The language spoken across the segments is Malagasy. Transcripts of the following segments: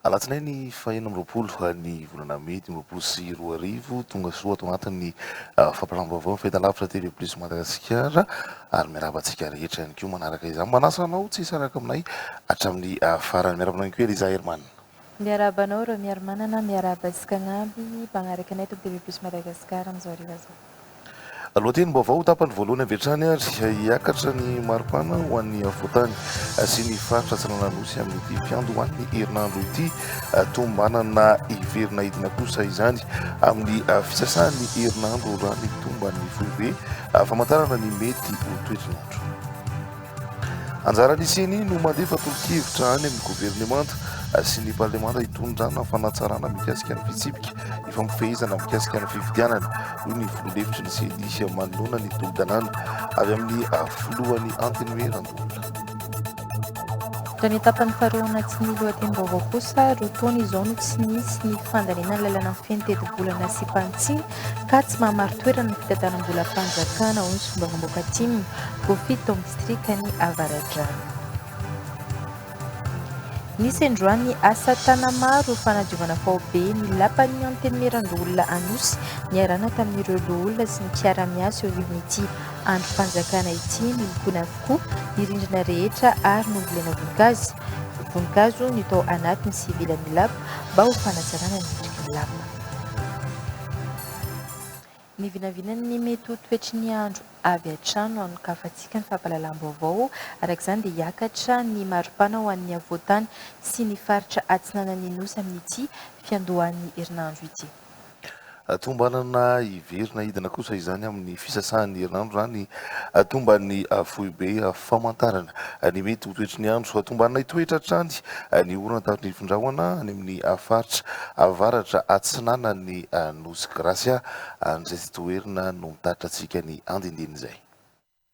Alatsinainy faheno am'roapolo ny volana May 2024 tonga soa ato anatin'ny fampiaraham-baovao fahitalavitra TV Plus Madagasikara ary miarahaba antsika rehetra ihany koa manaraka izany. Manasa anao tsy hisaraka aminay hatramin'ny farany miarahaba anao koa Eliza Herman. Miarahaba anao rô miaramanana miarahaba antsika agnaby magnaraka anay TV Plus Madagasikara amin'izao hariva zao. Lohateny vaovao tapany voalohany avy hatrany ary hiakatra ny maripana ho an'ny afoatany sy ny faritra Antsiranolosy amin'ity fiandohan'ny herinandro ity tombanana iverina hidina kosa izany amin'ny fisasan'ny herinandro raha ny tomban'ny foibe famantarana ny mety ho toetr'andro. Anjaran'iseny no mandefa tolo-kevitra any amin'ny governemanta sy ny parlemanta hitondrana fanatsarana mikasika ny fitsipika ny famofehezana mikasika ny fifidianana hoy ny filoham-hevitry ny senisy manoloana ny tolo-dalàna avy amin'ny filohan'ny antenimieran-dola. Raha ny tapany faharoa anaty ny lohatenim-baovao kosa roa taona izao no tsy nisy ny fandalinana lalana ny fenitedi-bolana sy mpantsiny ka tsy mahamaro toerana ny fitantanam-bola mpanjakana hoy ny sombavamboaka atiminy Kofito amin'ny distrikany Avaradrano. Nisy androany asa tana maro fanadiovana faobe ny lapan'ny antenimieran-dola Anosy niarana tamin'ireo loholona sy ny mpiara-miasa eo anivon'ity andro fanjakana ity milokona avokoa ny rindrina rehetra ary novolena voninkazo ny tao anatin'ny sivilan'ny lapa mba ho fanatsarana ny endriky ny lapa. Ny vinavinan'ny mety ho toetry ny andro avy hatrano anokafantsika ny fampahalalam-baovao araka izany dia hiakatra ny maripana ho an'ny avoatany sy ny faritra atsinanan'ny nosy amin'ity fiandohan'ny herinandro ity. Tombanana iverina hidina kosa izany amin'ny fisasahan'ny herinandro zany tomban'ny foibe famantarana ny mety ho toetry ny andro tombanana hitoetra hatrany ny orana tamin'ny findrahoana any amin'ny faritra avaratra atsinanan'ny nosy gracia izay tsy toerina no mitaritra antsika ny andindinin'izay.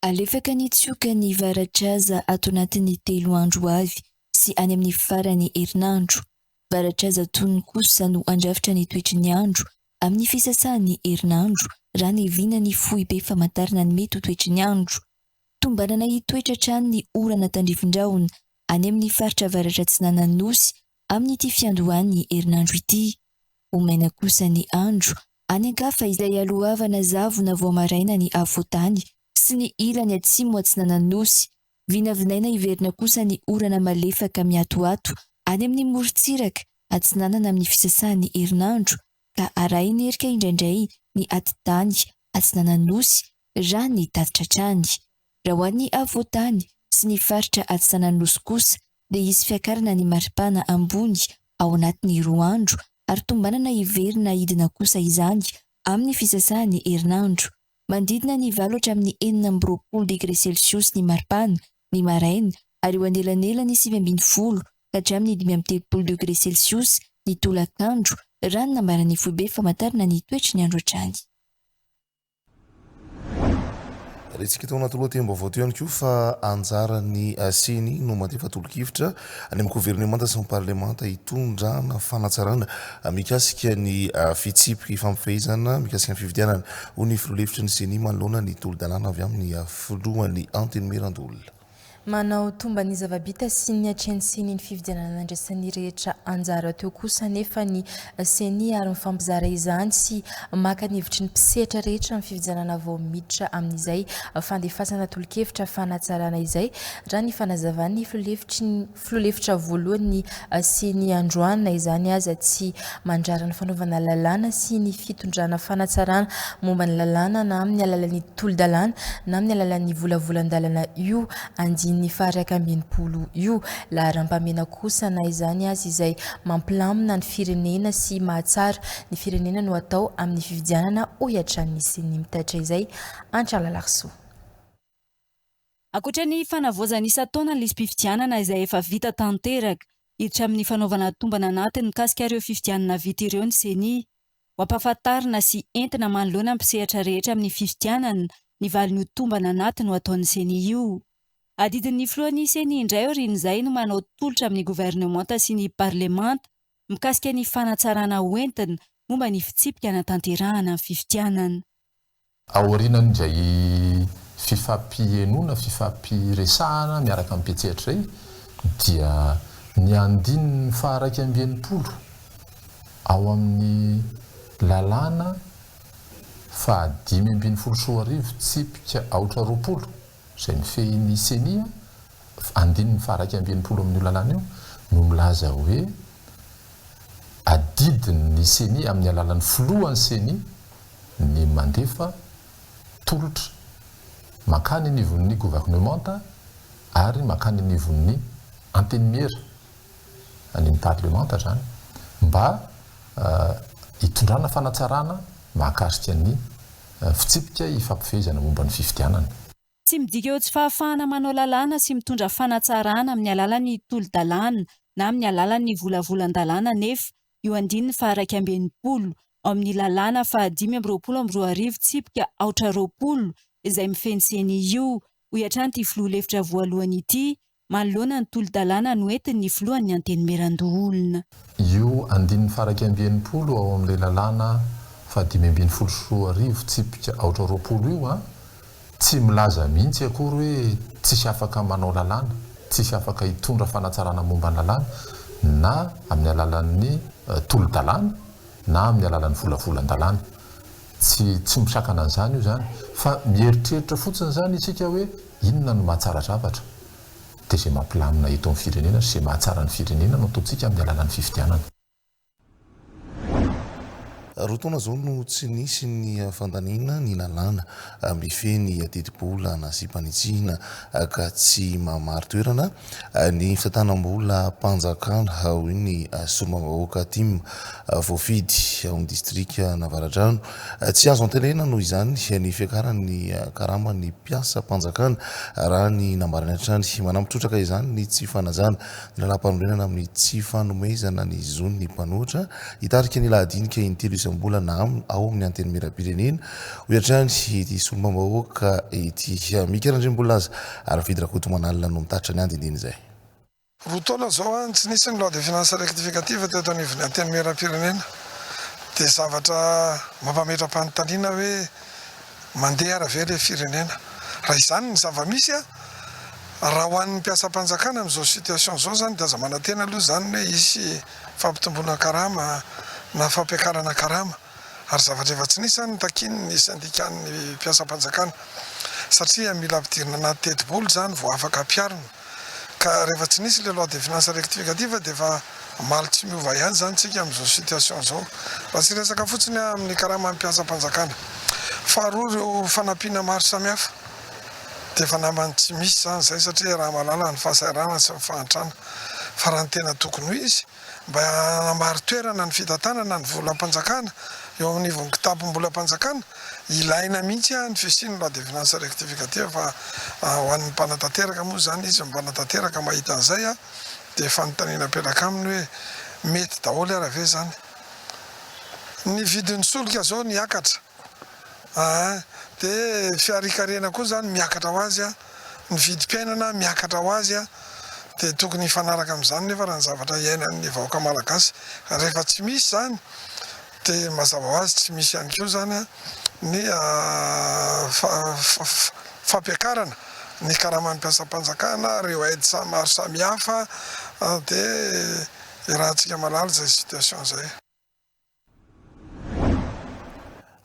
Alefaka ny tsioka ny varatraza ato anatin'ny 3 andro avy sy any amin'ny farany herinandro. Varatraza tony kosa no andrafitra ny toetry ny andro amin'ny fisasahan'ny herinandro raha ny vinany foibe famantarana ny mety ho toetry ny andro. Tombanana hitoetra hatrany ny orana tandrifindrahona any amin'ny faritra avaratra atsinanan'ny nosy amin'ity fiandohan'ny herinandro ity. Omaina kosa ny andro any ankafa izay alohavana zavona vao maraina ny avoatany sy ny ilany atsimo atsinanan'ny nosy. Vinavinaina iverina kosa ny orana malefaka miatoato any amin'ny morontsiraka atsinanana amin'ny fisasahan'ny herinandro ka arahiny erika indraindray ny atitany atsinanan'ny nosy raha ny tatitra hatrany. Raha ho an'ny avoatany sy ny faritra atsinanan'ny nosy kosa dia hisy fiakarana ny maripana ambony ao anatin'ny 2 andro ary tombanana iverina hidina kosa izany amin'ny fisasahan'ny herinandro. Mandidina ny 7 hatramin'ny 20 degré celsius ny maripana ny maraina ary eo anelanelany 20 ka hatramin'ny 30 degré celsius ny tolakandro raha ny nambaran'ny foibe famantarana ny toetry ny andro hatrany. Retsika tao anaty lohatenim-baovao teo ihany koa fa anjaran'ny seny no mandefa tolo-kevitra any amin'ny governemanta sy ny parlemanta hitondrana fanatsarana mikasika ny fitsipika fampifehezana mikasika ny fifidianana ho ny filoham-hevitry ny seny manoloana ny tolo-dalàna avy amin'ny filohan'ny antenimieran-dola. Manao tomba ny zava-bita sy ny atreny seny ny fifidianana andraisan'ny rehetra anjara teo kosa nefa ny seny ary mifampizara izany sy maka ny hevitry ny mpisehatra rehetra ny fifidianana vao miditra amin'izay fandefasana tolo-kevitra fanatsarana izay raha ny fanazavan'ny filoham-hevitra voalohany seny androany izany aza tsy mandrara ny fanaovana lalàna sy ny fitondrana fanatsarana momba ny lalàna na amin'ny alalan'ny tolo-dalàna na amin'ny alalan'ny volavolan-dalàna io ny faraka ambinipolo io laharam-pamena kosa na izany azy izay mampilamina ny firenena sy mahatsara ny firenena no atao amin'ny fifidianana ho hiatran'ny seny mitatra izay Antralalarso. Ankoatra ny fanavoazana isan-taona ny lisam-pifidianana izay efa vita tanteraka hiditra amin'ny fanaovana tombana anatiny mikasika ireo fifidianana vita ireo ny seny ho ampahafantarina sy entina manoloana mpisehatra rehetra amin'ny fifidianana ny valiny tombana anatiny ho ataon'ny seny io. Adidin'ny filohan'ny seny indray orin'izay no manao tolotra amin'ny governemanta sy ny parlemanta mikasika ny fanatsarana hoentina momba ny fitsipika natanterahana fifidianana. Aorianany indray fifampienona, fifampiresahana miaraka amin'ny mpietsehatra dia ny andininy faharaiky ambienipolo ao amin'ny lalàna fa 5 tsipika aotra roapolo izay mifehin'ny senia andininy faharaiky ambienipolo amin'io lalàna io no milaza hoe adidiny senia amin'ny alalan'ny filohan'ny senia ny mandefa tolotra makany nivon'ny gouvernementa ary makany nivon'ny anteniera ny parlementa zany mba hitondrana fanatsarana mahakasika ny fitsipika hifampifehezana momba ny fifidianana. Tsy midika eo tsy fahafahana manao lalàna sy mitondra fanatsarana amin'ny alalan'ny tolo-dalàna na amin'ny alalan'ny volavolan-dalàna nefa io andininy faharaiky ambienipolo amin'ny lalàna fa 522 tsipika aotra roapolo izay mifehy ny senia io ho iatrany ity filoha lefitra voalohany ity manoloana ny tolo-dalàna noentiny ny filohan'ny antenimeran-doholona. Io andininy faharaiky ambienipolo ao amin'ilay lalàna fa 522 tsipika aotra roapolo io tsy milaza mihitsy akory hoe tsisy afaka manao lalàna, tsisy afaka hitondra fanatsarana momba ny lalàna na amin'ny alalan'ny tolo-dalàna na amin'ny alalan'ny volavolan-dalàna. Tsy misakana an'izany io zany fa mieritreritra fotsiny zany isika hoe inona no mahatsara zavatra dia izay mampilamina eto amin'ny firenena sy izay mahatsara ny firenena no ataontsika amin'ny alalan'ny fifidianana. Roa taona zao no tsy nisy ny fandaniana ny lalàna mifeny teti-bola na sipanitsihana ka tsy mahamary toerana ny fitantanam-bola mpanjakana ao ny solombavam-bahoaka Tim voafidy ao amin'ny distrika Navaradrano. Tsy azo antenena noho izany ny fiakaran'ny karama ny mpiasa mpanjakana raha ny nambarany hatrany manampitrotraka izany ny tsy fanajana ny lalam-panorenana amin'ny tsy fanomezana ny zony ny mpanoatra hitarika ny lahadinika intelo isam-bola na ao amin'ny antenimieram-pirenena ho iatrany ity solombavam-bahoaka ity mikarandrem-bola azy ary vidy rakoto manalina no mitatra ny andindiny izay. Roa taona zao tsy nisy ny loi de finance rectificative teto anivon'ny antenimieram-pirenena dia zavatra mampametra-panontaniana hoe mandeha ara ve le firenena. Raha izany ny zava-misy raha ho an'ny mpiasa-mpanjakana amin'izao situation zao zany dia aza manantena aloha zany hoe isy fampitomboana karama na fampiakarana karama ary zavatra efa tsy nisy zany takiny ny syndikan'ny mpiasa-mpanjakana satria mila ampidirina anaty teti-bola zany vao afaka ampiarina ka rehefa tsy nisy le loi de finance rectificative dia efa maly tsy miova ihany zany tsika amin'izao situation zao raha tsy resaka fotsiny amin'ny karama amin'ny mpiasa-mpanjakana. Faharoa ireo fanampiana maro samihafa dia efa namany tsy misy zany zay satria raha malala ny fahasairana sy ny fahantrana fa raha ny tena tokony ho izy mba namary toerana ny fitantanana ny volam-panjakana eo amin'n'ivon'ny kitapom-bolam-panjakana ilaina mihitsy ny fisiany loi de finance rectificative fa ho an'ny mpanatanteraka moa zany izy mpanatanteraka mahita an'izay dia fanontaniana apelaka aminy hoe mety daholo ara ve zany. Ny vidin'ny solika zao niakatra dia fiarikarena koa zany miakatra ho azy ny vidim-piainana miakatra ho azy dia tokony hifanaraka amin'izany nefa raha ny zavatra iainan'ny vahoaka malagasy rehefa tsy misy zany dia mazava ho azy tsy misy ihany koa zany ny fampiakarana ny karaman'ny mpiasa-mpanjakana reo aidi maro samihafa dia rahantsika malala zay situation zay.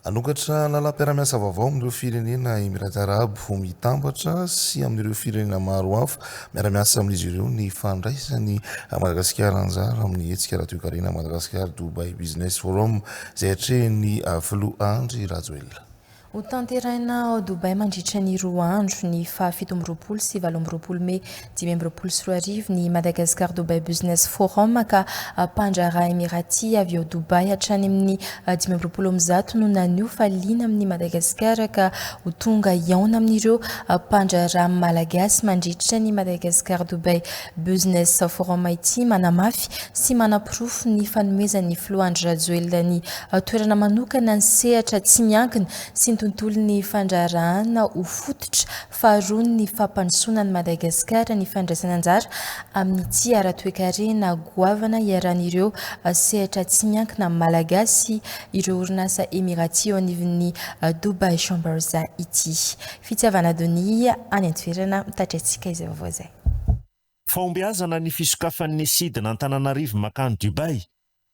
Anokatra lalam-piara-miasa vaovao amin'ireo firenena Emirata Arabo ho mitambatra sy amin'ireo firenena maro hafa miara-miasa amin'izy ireo ny fandraisany Madagasikara anjara amin'ny hetsika ara-toe-karena Madagasikara Dubai Business Forum izay hatrehany filoha Andry Rajoelina. Ho tanterahina ao Dubai mandritra ny 2 andro ny faha 17 sy 18 Mei 2024 ny Madagascar Dubai Business Forum ka mpandraharaha Emirati avy ao Dubai hatrany amin'ny 20 no nanio faliana amin'ny Madagascar ka ho tonga iaona amin'ireo mpandraharaha malagasy mandritra ny Madagascar Dubai Business Forum ity manamafy sy manapirofo ny fanomezan'ny filoha Andry Rajoelina ny toerana manokana ny sehatra tsy miankina sy tontolo ny fandraharahana ho fototra faharoa ny fampandrosoana ny Madagasikara ny fandraisana anjara amin'ity ara-toe-karena goavana iaran'ireo sehatra tsy miankina malagasy ireo orinasa Emirati ao anivon'ny Dubai Chambers ity. Fitiavana Doni any antoerana mitatry antsika izay vaovao zay. Fahombiazana ny fisokafan'ny sidina Antananarivo makany Dubai.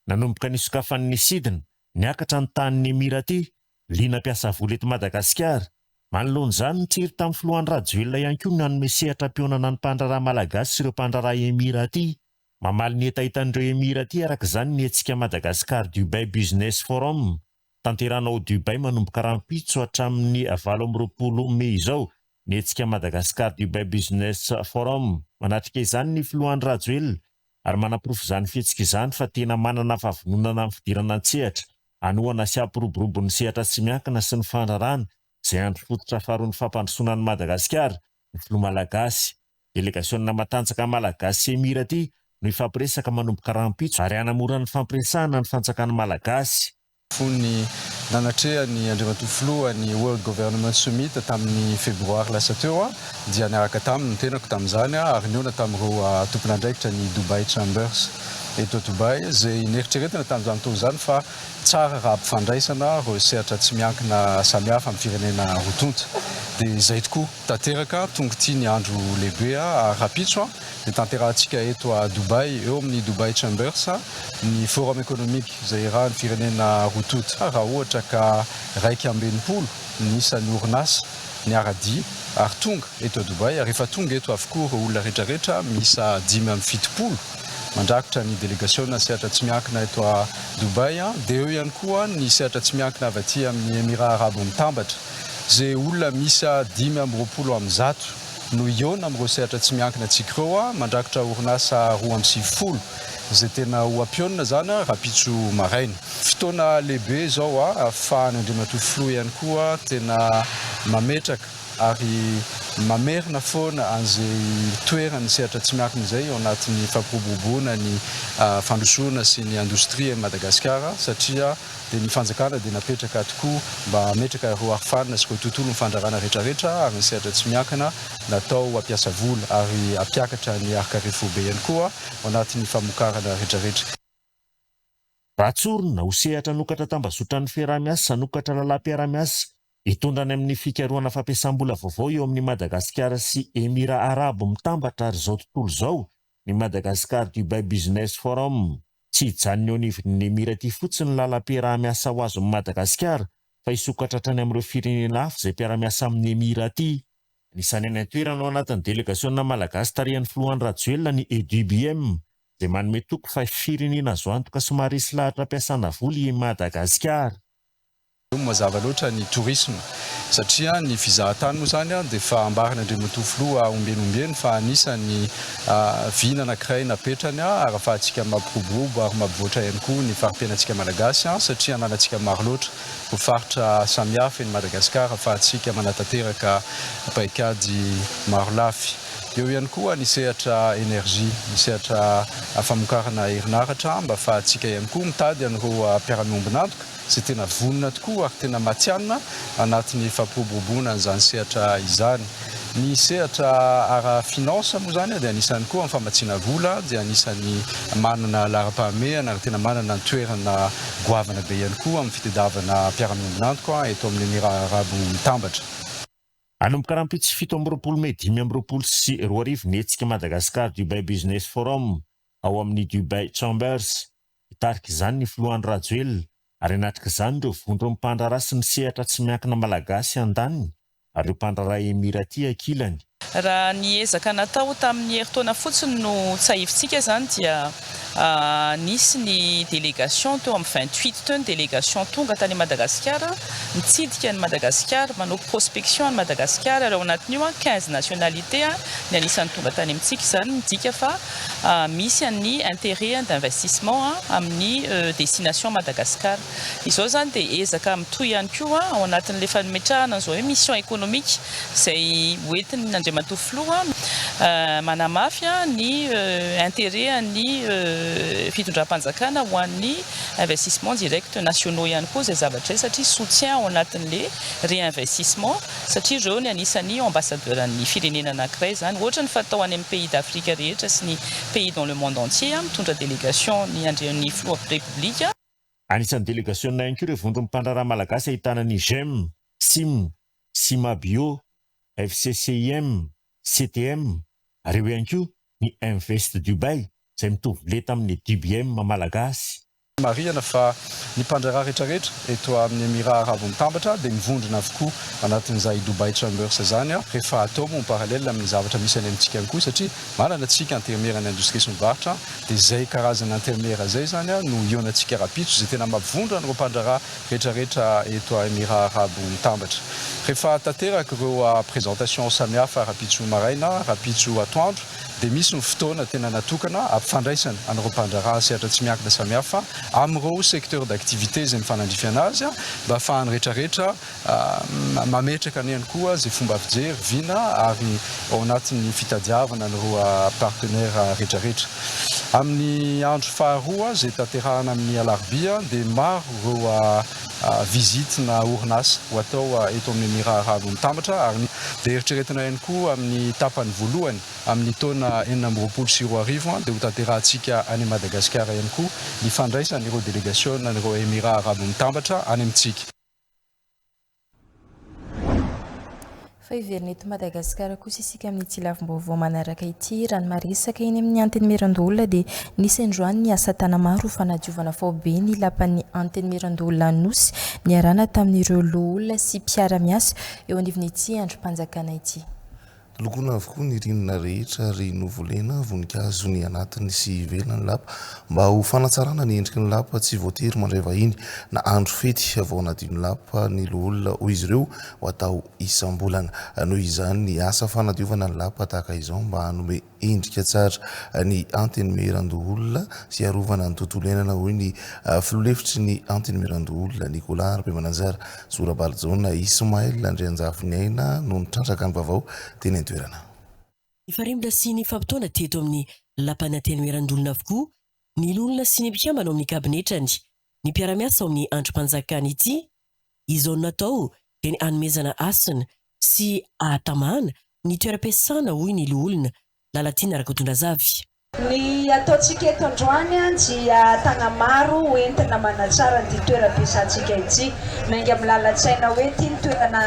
Nanomboka ny sokafan'ny sidina niakatra ny tanin'ny Emiraty, liana piasa vola eto Madagasikara. Manoloan'izany nitsiry tamin'ny filohan'ny Rajoelina ihany koa nanome sehatra-pionana ny mpandraraha malagasy sy ireo mpandraraha Emiraty. Mamaly ny etahitan'ireo Emiraty araka izany ny hetsika Madagasikara Dubai Business Forum. Tanterana ao Dubai manomboka rampitso hatramin'ny 20 Mei izao ny hetsika Madagasikara Dubai Business Forum. Manatrika izany ny filohan'ny Rajoelina ary manaporofo izany fihetsika izany fa tena manana fahavononana amin'ny fidirana an-tsehatra, anohana sy ampiroborobo ny sehatra tsy miankina sy ny fandrarana izay andro fototra faharoa ny fampandrosoana ny Madagasikara, ny filoha malagasy. Delegasiona matanjaka malagasy sy Emiraty no ifampiresaka manomboka rampitso ary hanamora ny fampiresahana ny fanjakana malagasy. Fony nanatrehan'ny Andriamatoa Filoha ny World Government Summit tamin'ny febroary lasa teo dia niaraka taminy ny tenako tamin'izany ary niona tamin'ireo tompon'andraikitra ny Dubai Chambers eto Dubai izay nieritreretina tamin'izany fotoana izany fa tsara raha ampifandraisana ireo sehatra tsy miankina samihafa amin'ny firenena rotonta. Dia izay tokoa tanteraka tonga ity ny andro lehibe rapitso dia tanterahantsika eto a Dubai eo amin'ny Dubai Chambers ny forum économique izay raha ny firenena rotonta. Raha ohatra ka 280 ny isan'ny orinasa niara-dia ary tonga eto a Dubai ary rehefa tonga eto avokoa ireo olona rehetrarehetra misa 570 mandrakotra ny délégation sehatra tsy miankina eto a Dubai dia eo ihany koa ny sehatra tsy miankina avy aty amin'ny Émirats Arabes mitambatra izay olona misa 520 no iona amin'ireo sehatra tsy miankina antsika ireo mandrakotra orinasa 250 izay tena ho ampiona zany rapitso maraina. Fotoana lehibe izao ahafahan'ny Andriamatoa Filoha ihany koa tena mametraka ary mamerina foana an'izay toerany sehatra tsy miankina izay ao anatin'ny fampiroboroboana ny fandrosoana sy ny indostria Madagasikara satria dia ny fanjakana dia napetraka tokoa mba hametraka ireo arofanina sy ireo tontolo ny fandrarana rehetrarehetra ary ny sehatra tsy miankina natao hampiasa vola ary hampiakatra ny arika-refobe ihany koa ao anatin'ny famokarana rehetrarehetra. Ratsorina ho sehatra nokatra tambazotran'ny fiarah-miasa nokatra lalam-piarah-miasa hitondrany amin'ny fikarohana fampiasam-bola vaovao eo amin'ny Madagasikara sy Émirats Arabes mitambatra ary izao tontolo izao ny Madagasikara Dubai Business Forum. Tsy hijanona eo anivon'ny Emiraty fotsiny ny lalam-piarah-miasa ho azo amin'ny Madagasikara fa hisokatra hatrany amin'ireo firenena hafa izay mpiara-miasa amin'ny Emiraty. Anisany any an-toerana ao anatin'ny delegasiona malagasy tarihan'ny filohan'ny Rajoelina ny EDBM izay manome toko fa firenena azo antoka somary hisy lahatra ampiasana vola i Madagasikara. Mazava loatra ny tourisme satria ny fizahan-tany moa zany dia efa ambarana Andriamatoa Filoha ombenombeny fa anisany vina anankiray napetrany ary ahafahantsika mampiroborobo ary mampivoatra ihany koa ny farim-piainantsika malagasy satria ananantsika maro loatra ho faritra samihafa ny Madagasikara ahafahantsika manatanteraka paikady maro lafy. Eo ihany koa ny sehatra énergie, ny sehatra famokarana herinaratra mba ahafahantsika ihany koa mitady an'ireo mpiara-miombina antoka izay tena vonona tokoa ary tena matianina anatin'ny fampiroboroboana an'izany sehatra izany. Ny sehatra ara-finance moa zany dia anisany koa amin'ny famatsiana vola dia anisany manana lara-pahamehana ary tena manana toerana goavana be ihany koa amin'ny fitadiavana mpiara-miombina antoka eto amin'ny Émirats Arabes mitambatra. Anomboka rampitso 17 Mei 2020 sy 2020 ny hetsika Madagasikara Dubai Business Forum ao amin'ny Dubai Chambers. Hitarika izany ny filohan'ny Rajoelina ary natrika izany ireo vondro mpandraraha sy ny sehatra tsy miankina malagasy andaniny ary ireo mpandraraha Emiraty ankilany. Raha ny ezaka natao tamin'ny herintaona fotsiny no tsahivitsika zany dia nisy ny délégation teo amin'ny 28 teo ny délégation tonga tany Madagasikara mitsidika ny Madagasikara manao prospection ny Madagasikara ary ao anatin'io 15 nationalité ny anisan'ny tonga tany amintsika izany midika fa misy ny intérêt d'investissement amin'ny destination Madagasikara. Izao zany dia ezaka mitohy ihany koa ao anatin'ilay fametrahana an'izao hoe mission économique izay hoentin'ny Andriamatoa Filoha manamafy ny intérêt ny fitondram-panjakana ho an'ny investissement direct nationaux ihany koa izay zavatra satria soutien ao anatin'le réinvestissement satria ireo ny anisan'ny ambassadeur ny firenena anankiray zany ohatra ny fatao any amin'ny pays d'Afrika rehetra sy ny pays dans le monde entier mitondra délégation ny Filoha République. Anisan'ny délégation ihany koa ireo vondro mpandraraha malagasy ahitana ny GEM, SIM, SIMA Bio, FCCIM, CTM ary eo ihany koa ny Invest Dubai izay mitovy leta amin'ny DBM malagasy. Marihana fa ny mpandraharaha rehetrarehetra eto amin'ny Émirats Arabes Mitambatra dia mivondrona avokoa anatin'izay Dubai Chambers zany rehefa atao moa parallèle amin'ny zavatra misy any amintsika ihany koa satria manana antsika intermédiaire ny industrie sy ny varotra dia izay karazana intermédiaire zay zany no ionantsika rapitso izay tena mampivondra an'ireo mpandraharaha rehetrarehetra eto Émirats Arabes Mitambatra. Rehefa tanteraka ireo présentation samihafa rapitso maraina, rapitso atoandro dia misy ny fotoana tena natokana ampifandraisana an'ireo mpandraharaha sehatra tsy miankina samihafa amin'ireo secteur d'activité izay mifanandrifana azy mba ahafahany rehetrarehetra mametraka any ihany koa izay fomba fijery viana ary ao anatin'ny fitadiavana an'ireo partenaire rehetrarehetra. Amin'ny andro faharoa izay tanterahana amin'ny alarobia dia maro ireo visite na orinasa ho atao eto amin'ny Émirats Arabes Mitambatra ary dia eritreretina ihany koa amin'ny tapany voalohany amin'ny taona 2024 dia ho tanterahantsika any Madagasikara ihany koa ny fandraisana ireo délégation n'ireo Émirats Arabes Mitambatra any amintsika. Fa iverina eto Madagasikara kosa isika amin'ny ity lavim-baovao manaraka ity raha ny maresaka eny amin'ny anteny Mirandolona dia nisy androany ny asa tana maro fanadiovana fao be ny lapan'ny anteny Mirandolona Nosy niarana tamin'ireo loholona sy mpiara-miasa eo anivon'ity androm-panjakana ity. Lokona avokoa ny rinona rehetra ary novolena voninkazo ny anatiny sy ivelany lapa mba ho fanatsarana ny endriky ny lapa tsy voatery mandray vahiny na andro fety vao anadino lapa ny loholona hoy izy ireo ho atao isam-bolana. Noho izany ny asa fanadiovana ny lapa tahaka izao mba hanome endrika tsara ny anteny Mirandolona sy arovana ny tontolo iainana hoy ny filolefitry ny anteny Mirandolona Nicolas Arbemananjara Zorabalojona Ismaël Andrianjafy aina no nitrandraka ny vaovao teny toerana. Ny farimba sy ny fampitona teto amin'ny lapana anteny Mirandolona avokoa ny lolona sy ny mpikambana amin'ny kabinetrany ny mpiara-miasa ao amin'ny androm-panjakana ity izao natao dia ny hanomezana asina sy ahatamana ny toeram-piasana hoy ny lolona Lalatina Rakotondrazavy. Ny ataontsika eto androany dia tagna maro entina manatsara ny toeram-piasantsika ity maingy amin'ny lalan-tsaina hoe ity ny toerana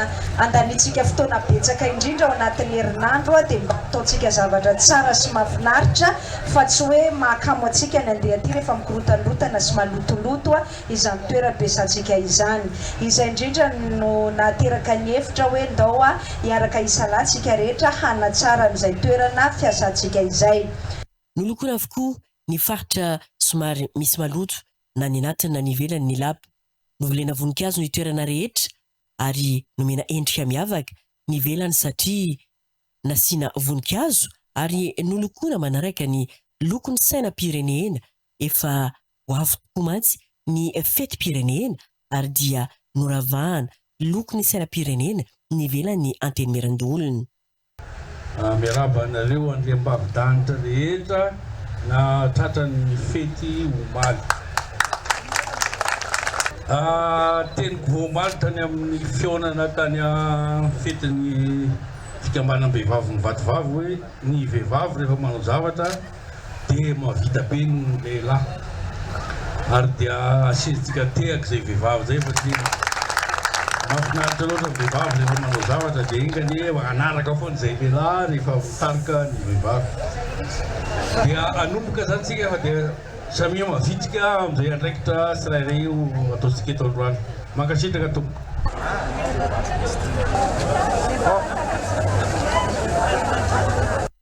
andanitsika fotoana betsaka indrindra ao anatin'ny herinandro dia mba ataontsika zavatra tsara sy mahafinaritra fa tsy hoe mahakamo antsika ny andeha aty rehefa mikorotanirotana sy malotoloto izany toeram-piasantsika izany. Izay indrindra no nateraka ny hevitra hoe ndao hiaraka isalatsika rehetra hanatsara n'izay toerana fiasantsika izay. Nolokona avokoa ny faritra somary misy maloto na ny anatiny na ny ivelany ny lapa. Novolena voninkazo ny toerana rehetra ary nomena endrika miavaka ny ivelany satria nasiana voninkazo ary nolokona manaraka ny lokon'ny sainam-pirenena efa ho avy tokoa mantsy ny fetim-pirenena ary dia noravahana lokon'ny sainam-pirenena ny ivelany anteny Mirandolona. Miaraba anareo andriambavidanitra rehetra na tratran'ny fety omaly. Teniko voamaly tany amin'ny fionana tany fetin'ny fikambanam-behivavy ny vatovavy hoe ny vehivavy rehefa manao zavatra dia mahavita be ny lehilahy ary dia asizitsika tehaka izay vehivavy zay fa tsy mahafinaritra loatra vehivavy rehefa manao zavatra dia ingany anaraka foana izay lehilahy rehefa mitarika ny vehivavy dia anomboka zany tsika fa dia samia mavitrika amin'izay andraikitra tsirairay ataontsika eto androany. Mankasitraka tompo.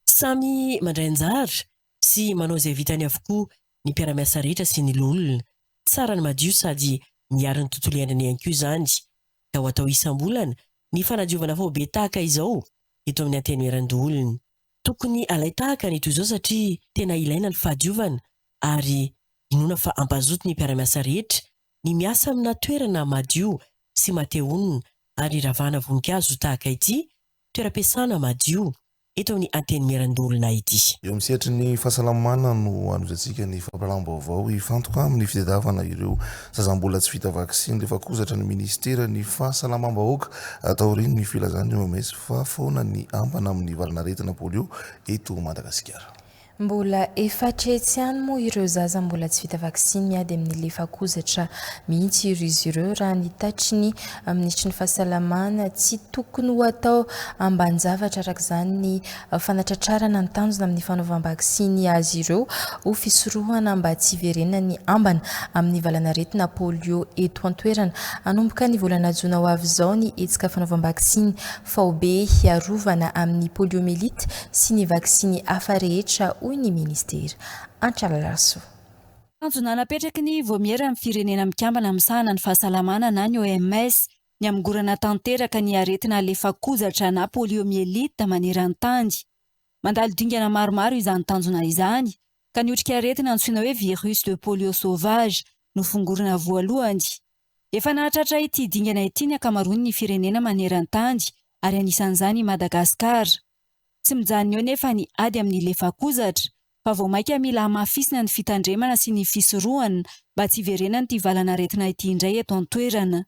Samy mandray anjara sy manao izay vitany avokoa ny mpiara-miasa rehetra sy ny lolona tsara ny madio sady miaro ny tontolo iainana ihany koa izany. Ka ho atao isam-bolana ny fanadiovana fao be tahaka izao eto amin'ny anteny Mirandolona. Tokony alay tahaka ny toy izao satria tena ilaina ny fahadiovana ary inona fa ampazoto ny mpiara-miasa rehetra ny miasa amina toerana madio sy matehonina ary ravana voninkazo tahaka ity toeram-piasana madio eto amin'ny anteny Mirandolona ity. Eo misehatra ny fahasalamana no anondratsika ny fampialam-baovao ifantoka amin'ny fitadiavana ireo zazambola tsy vita vaksiny rehefa kozatra ny ministera ny fahasalamam-bahoaka atao riny ny filazany OMS fa foana ny ambana amin'ny valanaretina polio eto Madagasikara. Mbola efatretsy ihany moa ireo zaza mbola tsy vita vaksiny miady amin'ny lefakozatra mihitsy izy ireo raha ny tatriny ministry ny fahasalamana tsy tokony ho atao amban-javatra araka izany ny fanatratrarana ny tanjona amin'ny fanaovam-baksiny azy ireo ho fisorohana mba tsy hiverenana ny ambana amin'ny valanaretina polio eto an-toerana. Anomboka ny volana jona ho avy izao ny hetsika fanaovam-baksiny faobe hiarovana amin'ny poliomelite sy ny vaksiny hafa rehetra hoy ny ministera. Antralalaso. Tanjona napetraky ny voamiera amin'ny firenena mikambana misahana ny fahasalamana na ny OMS ny amgorana tanteraka ny aretina lefakozatra na poliomielite maneran-tany. Mandalo dingana maromaro izany tanjona izany ka ny otrika aretina antsoina hoe virus de polio sauvage no fongorana voalohany. Efa nahatratra ity dingana ity ny akamaroany ny firenena maneran-tany ary anisan'izany Madagasikara. Tsy mijanona eo nefa ny ady amin'ny lefakozatra fa vao maika mila hamafisina ny fitandremana sy ny fisorohana mba tsy hiverena ny valanaretina ity indray eto an-toerana.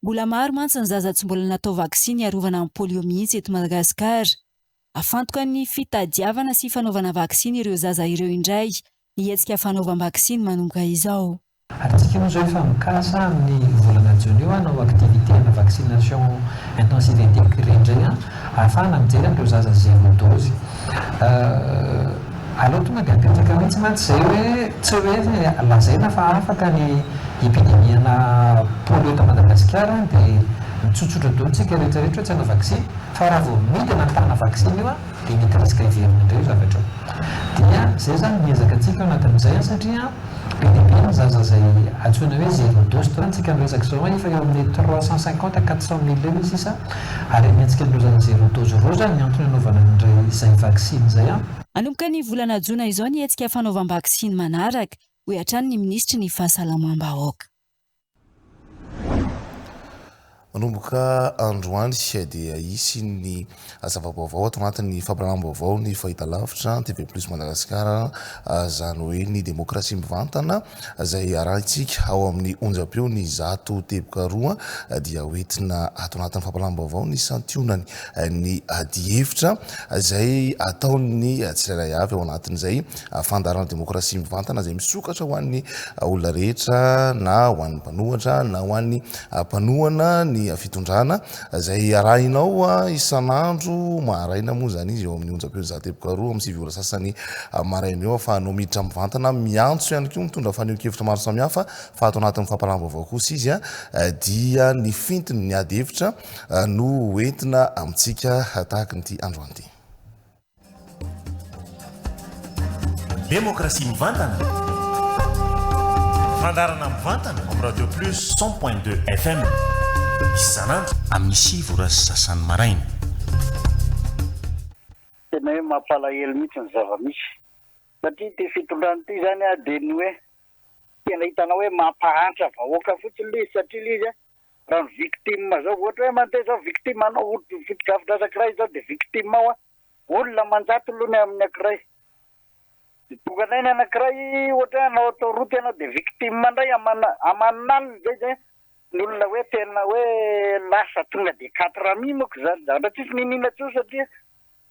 Mbola maro mantsy ny zaza tsy mbola natao vaksiny arovana amin'ny polio mihitsy eto Madagasikara. Afantoka ny fitadiavana sy fanaovana vaksiny ireo zaza ireo indray. Ny hetsika fanaovam-vaksiny manomboka izao. Atsika moa zao efa mikasa amin'ny volana jona io hanao activité na vaccination intensive indécurée indray ahafahana mijery amin'ireo zaza zéro dose. Aloha tonga dia apetaka mihitsy mantsy zay hoe tsy hoe lazaina fa afaka ny epidemiana polio eto Madagasikara dia mitsotsotra daontsika rehetrarehetra tsy hanao vaksiny fa raha vao midina tana vaksiny io dia mety risika hiverina indray zavatra. Dia zay zany miezaka antsika ao anatin'izay satria be dia be ny zaza zay antsoina hoe zéro dose torantsika miresaka zao efa eo amin'ny 350 à 400 000 eo izy isa ary miantsika amin'ireo zaza zéro dose reo zany antony anaovana indray izay vaksiny zay Anomboka ny volana jona izao ny hetsika fanaovam-vaksiny manaraka ho hatrany ny ministry ny fahasalamam-bahoaka. Manomboka androany dia isy ny zava-baovao ato anatin'ny fampiarahana-baovao ny fahitalavitra TV Plus Madagasikara zany hoe ny demokrasia mivantana izay arahantsika ao amin'ny onjam-peo ny zato teboka roa dia hoentina ato anatin'ny fampiarahana-baovao ny santionany ny adihevitra izay ataony tsirairay avy ao anatin'izay fandarana demokrasia mivantana izay misokatra ho an'ny olona rehetra na ho an'ny mpanohatra na ho an'ny mpanohana ny fitondrana izay arahinao isan'andro maraina moa zany izy eo amin'ny onjam-peo zato teboka roa amin'ny sivy ora sasany maraina eo afahanao miditra mivantana miantso ihany koa mitondra faneho-kevitra maro samihafa fa ato anatin'ny fampiarahana-baovao kosa izy dia ny fintiny ny ady hevitra no hoentina amintsika tahaka nyity androany ity. Démocratie mivantana. Fandarana mivantana amin'ny Radio Plus 100.2 FM. Isan'andro amin'ny sivy ora sy sasany maraina. Tena hoe mampalahelo mihitsy ny zava-misy satria ty fitondrana ity zany dia ny hoe tena hitanao hoe mampahantra vahoaka fotsiny le satria le izy raha ny victime zao ohatra hoe mandeha zao victime anao foto-gafitra anankiray zao dia victime ao olona manjato aloha ny amin'ny ankiray tonganainy anankiray ohatra hoe anao atao roty ianao dia victime mandray amananany zay zay ny olona hoe tena hoe lasa tonga dia 4 ami moko zany zavatra tsisy ninina tso satria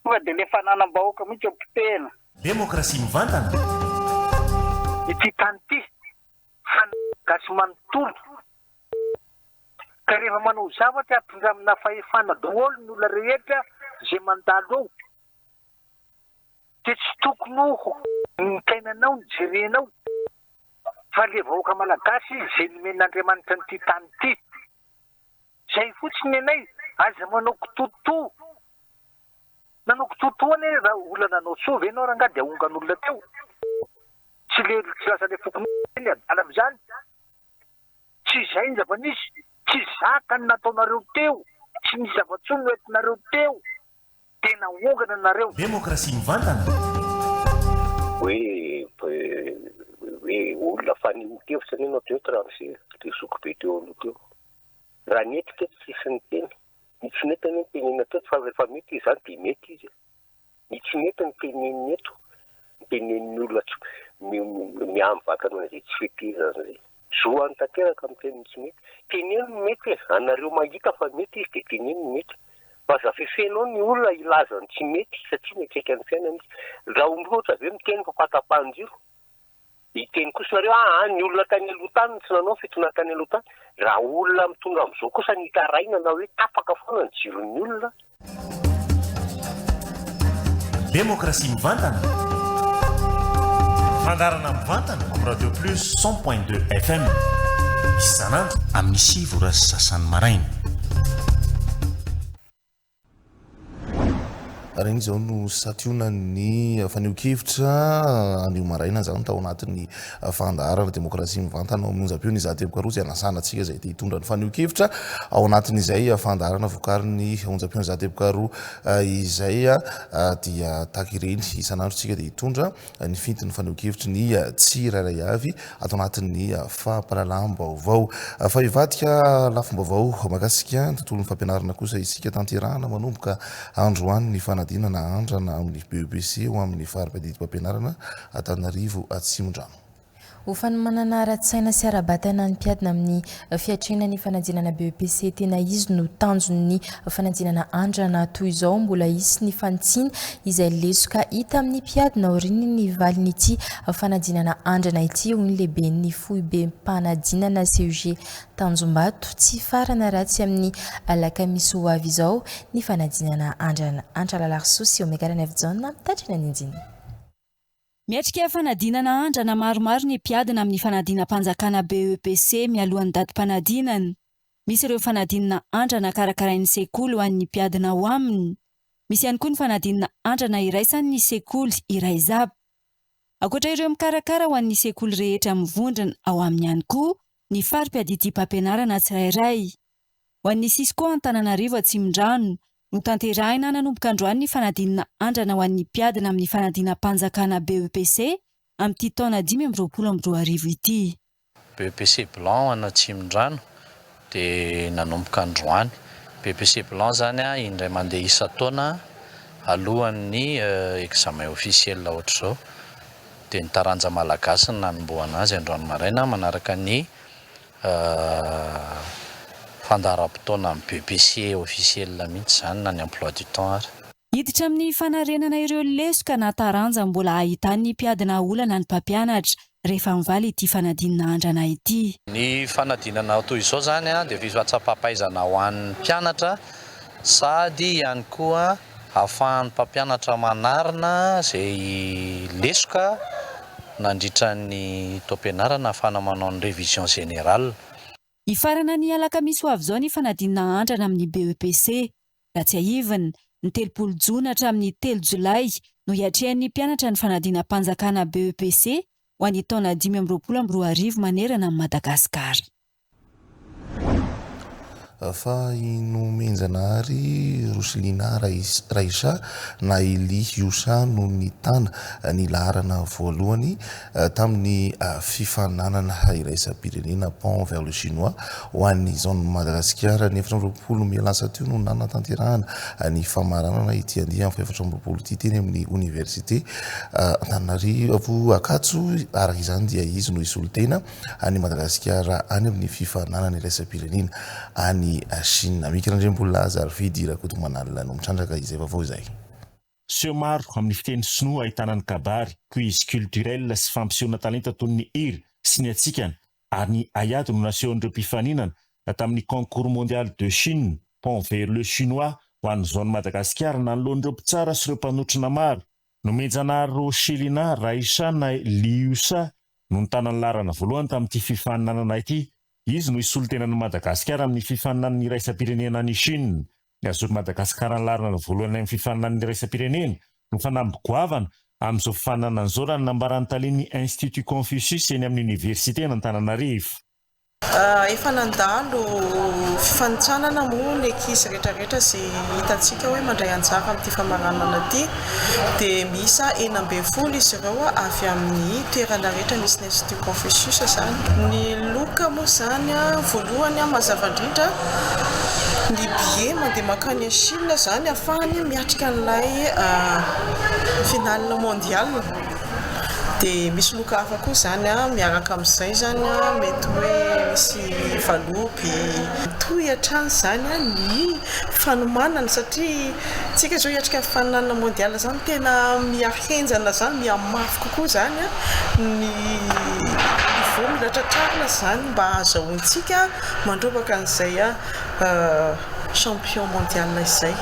tonga dia le fananam-bahoaka mihitsy ampitehana. Demokrasia mivantana. Ity tany ity gasy manontolo ka rehefa manao zavatra ampindra amina fahefana daholo ny olona rehetra zay mandalo ao dia tsy tokony nikainanao ny jerenao fa le vahoaka malagasy zay nomen'Andriamanitra nyity tany ity zay fotsiny anay aza manao kitoto nanao kitoto ane raha olona nanao sovy ianao raha nga dia ahongan'olona teo tsy lasa le fokony eny adala amin'izany tsy izay ny zava-misy tsy zaka ny nataonareo teo tsy nisy zava-tsono no entinareo teo tena hongana nareo. Demokrasia mivantana. hoe olona fanihon-kevitra ny anao teo tranche le soko be teo aloha teo raha netika tsisy ny teny ny tsy nety ny tenena teto fa rehefa mety izany dia mety izy ny tsy nety ny teneniny eto ny teneniny olona mihamivakana zay tsy fetezana zay zoany tanteraka amin'ny teniny tsy mety teneny mety anareo mahita fa mety izy dia teneny mety Aza fefenao ny olona ilazany tsy mety satria miatreka ny fiainana izy. Raha ohatra ve miteny fa fatapahan-jiro, iteny kosa nareo ny olona tany aloha tany tsy nanao fitona tany aloha tany. Raha olona mitonga amin'izao kosa ny hitaraina na hoe tapaka foana ny jiron'ny olona. Démocratie mivantana, fandarana mivantana amin'ny Radio Plus 100.2 FM isanandro amin'ny 7 sy sasany maraina. Regny izao no sationany faneho-kevitra anio maraina zany tao anatin'ny fandaharana demokrasia mivantana ao amin'ny onjam-peo ny zatebokaro izay anasana antsika izay te hitondra ny faneho-kevitra ao anatin'izay fandaharana vokariny onjam-peo ny zatebokaro izay dia tahaka ireny isanandro tsika dia hitondra ny fintin'ny faneho-kevitra ny tsirairay avy ato anatin'ny fampahalalam-baovao fa hivadika lafim-baovao mahakasika ny tontolon'ny fampianarana kosa isika tanterahana manomboka androany ny fanadinana andrana amin'ny BEPC ho amin'ny fara-padidim-pampianarana Antananarivo Atsimondrano. Ho fanomanana ara-tsaina sy ara-batana ny mpiadina amin'ny fiatrenan'ny fanadinana BEPC tena izy no tanjon'ny fanadinana andrana toy izao mbola isy ny fantsiana izay lesoka hita amin'ny mpiadina aoriany ny valin'ity fanadinana andrana ity hoy ny lehiben'ny foibe mpanadinana CEG Tanjombato tsy farana ratsy amin'ny alakamisy ho avy izao ny fanadinana andrana Antralalarsosi Omegarana F-Zone tatrina ny injiny. Miatrika fanadinana andrana maromaro ny mpiadina amin'ny fanadinam-panjakana BEPC mialohan'ny datim-panadinana. Misy ireo fanadinana andrana karakarain'ny sekoly ho an'ny mpiadina ho aminy. Misy ihany koa ny fanadinana andrana iraisan'ny sekoly iray zaba. Ankoatra ireo mikarakara ho an'ny sekoly rehetra mivondrona ao aminy ihany koa ny fari-piadidim-pampianarana tsirairay. Ho an'ny Sisko Antananarivo Atsimondrano no tanterahina nanomboka androany ny fanadinana andrana ho an'ny mpiadina amin'ny fanadinam-panjakana BEPC amin'ity taona 2024 ity. BEPC Blanc ana Atsimondrano dia nanomboka androany. BEPC Blanc zany indray mandeha isa-taona alohan'ny examen officiel ohatr'izao dia ny taranja malagasy ny nanomboana azy androany maraina manaraka ny fandaharam-potoana amin'ny BEPC officiel mihitsy zany na ny emploi du temps ary. Hiditra amin'ny fanarenana ireo lesoka na taranja mbola ahitan'ny mpiadina olana ny mpampianatra rehefa mivaly ity fanadinana andrana ity. Ny fanadinana toy izao zany dia fisatsam-pahaizana ho an'ny mpianatra sady ihany koa ahafahan'ny mpampianatra manarina izay lesoka nandritra ny taom-pianarana ahafahana manao ny révision générale. Ifarana ny alakamisy ho avy izao ny fanadinana andrana amin'ny BEPC. Ratsy ahivana ny 30 Jona hatramin'ny 3 Jolay no hiatrehan'ny mpianatra ny fanadinam-panjakana BEPC ho an'ny taona 2024 manerana amin'ny Madagasikara. Fa inomenjanary Roselina Raisa na Eli Yousa no nitana ny laharana voalohany tamin'ny fifananana iraisam-pirenena Pont vers le Chinois ho an'ny zone Madagasikara ny 2020 mialasa teo no nanatanterahana ny famaranana ity andia amin'ny 2020 ity teny amin'ny Université Antananarivo Akatso araka izany dia izy no isolitena any Madagasikara any amin'ny fifananana iraisam-pirenena any Chine. Mikiran'ireny Lazare Vidy rakotomanalina no mitrandraka izay vaovao izay. Seho maro amin'ny fiteny sinoa ahitana ny kabary, quiz culturel sy fampisehoana talenta toy ny hira sy ny atsikana ary ny ayady no nasehon'ireo mpifaninana tamin'ny concours mondial de Chine Pont vers le Chinois ho an'ny zone Madagasikara nanoloan'ireo mpitsara sy ireo mpanotrona maro. Nomejana Roselina Raisa na Liusa no nitana ny laharana voalohany tamin'ity fifaninanana ity. Izy no isolitenan'ny Madagasikara amin'ny fifaninan'ny iraisam-pirenena ny Chine. Ny azon'ny Madagasikara ny laharana voalohany amin'ny fifaninan'ny iraisam-pirenena no fanamby-goavana amin'izao fifaninana izao raha nambaran'ny talin'ny Institut Confucius eny amin'ny Université n'Antananarivo. Efa nandalo fifanitsanana moa ny ankizy rehetrarehetra izay hitantsika hoe mandray anjara amin'ity famaranana ity dia misa 40 izy ireo avy amin'ny toerana rehetra misy ny Institut Confucius zany. Ny loka moa zany voalohany mazava indrindra ny billet mandeha makany Chine zany ahafahany miatrika an'ilay finale mondial. dia misy loka hafa koa zany a miaraka amin'izay zany a mety hoe misy valopy toy hatrany zany a ny fanomanana satria tsika zao hiatrika fananana mondial zany tena miahenjana zany miamafy kokoa zany a ny vomila tratrarina zany mba azahoantsika mandrovaka an'izay a champion mondial izay.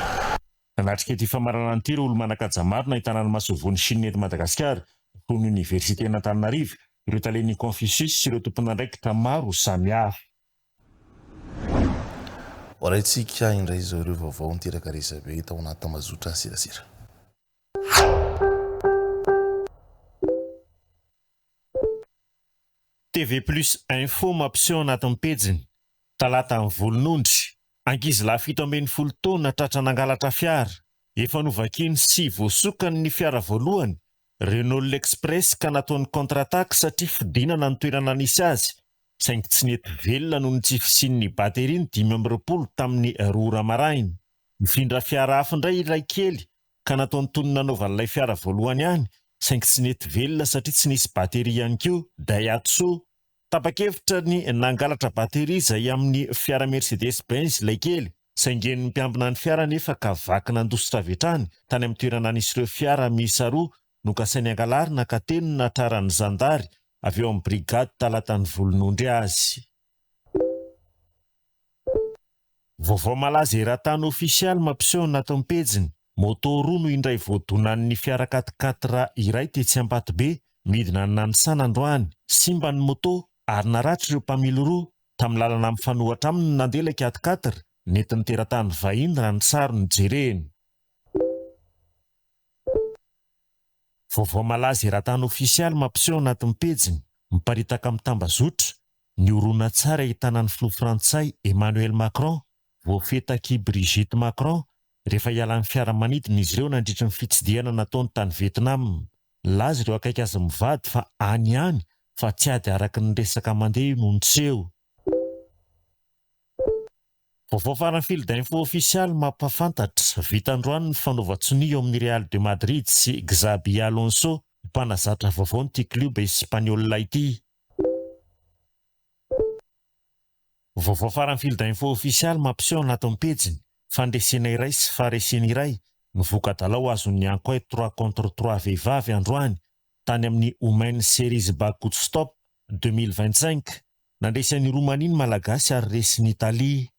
Natrika ity famarana an'ity ireo olo manan-kaja maro nahitana ny masovony Chine eto Madagasikara, toy ny Université Antananarivo, ireo taleny Confucius sy ireo tompon'andraikitra maro samihafa. Oraitsika indray izao ireo vaovao niteraka resabe tao anaty tamazotra sirasira. TV Plus Info mampiseho anatin'ny pejiny. Talata ny volonondry. Ankizy lahy 17 taona tratra nangalatra fiara. Efa novakiny sy voasokany ny fiara voalohany, Renault Express ka nataony contre-attaque satria fidinana ny toerana nisy azy. Saingy tsy nety velona noho ny tsy fisian'ny bateriny 10 tamin'ny 2 maraina. Mifindra fiara hafa indray ilay kely ka nataony toy ny nanaovan'ilay fiara voalohany ihany, saingy tsy nety velona satria tsy nisy batery ihany koa. Daihatsu tapa-kevitra ny nangalatra batery izay amin'ny fiara Mercedes-Benz ilay kely, saingy ny mpiambina ny fiara nefa ka vaky nandositra vetrany tany amin'ny toerana nisy ireo fiara miisa 2 no kasainy angalarina ka teny natrarany zandary avy eo amin'ny brigady talata ny volonondry azy. Vaovao malaza eran-tany ofisialy mampiseho anatin'ny pejiny. Moto 2 no indray voadonan'ny fiara 4x4 iray tetsy Ambatobe, midina ny nanisana androany. Simba ny moto ary naratra ireo mpamily roa tamin'ny lalana amin'ny fanohatra aminy nandeha 4x4, nentiny teratany vahiny raha ny sary ny jereny. Vaovao malaza eran-tany ofisialy mampiseho anatin'ny pejiny. Miparitaka amin'ny tambazotra, ny orona tsara ahitana ny filoha Frantsay Emmanuel Macron, voafetaky Brigitte Macron, rehefa hialan'ny fiaramanidina izy ireo nandritra ny fitsidihana nataony tany Vietnam. Laza ireo akaiky azy mivady fa any ihany fa tsy ady araka ny resaka mandeha no nitseho. Vaovao farany fil d'info ofisialy mampafantatra vita androany ny fanaova-tsonia eo amin'ny Real de Madrid sy Xabi Alonso, mpanazatra vaovao n'ity club espaniola ity. Vaovao farany fil d'info ofisialy mampiseho anatin'ny pejiny. Fandresena iray sy faharesena iray mivoaka dalao azon'ny ankoay 3-3 vehivavy androany tany amin'ny Women Series Baku Stop 2025, nandresan'ny Roumanie ny malagasy ary resin'ny Italia.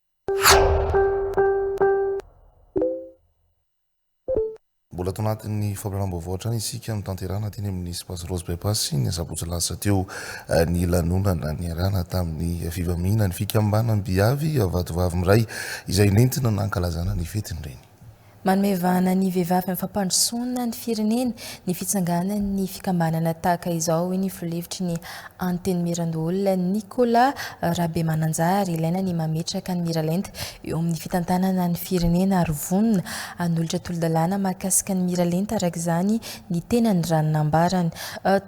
Mbola tao anatin'ny fampiaraham-baovao hatrany isika mitanterana teny amin'ny Espace Rose Bypass ny sabotsy lasa teo ny lanonana niarana tamin'ny fivamihana ny fikambanana biavy vatovavy miray izay nentina nankalazana ny fetiny ireny. Manomevana ny vehivavy amin'ny fampandrosoana ny firenena ny fitsanganana ny fikambanana tahaka izao ny fiolevitry ny anteny mirandolona Nicolas Rabemananjary ilaina ny mametraka ny miralenta eo amin'ny fitantanana ny firenena ary vonona an'olitra tolo-dalàna mahakasika ny miralenta araka izany ny tena ny ranonambarany.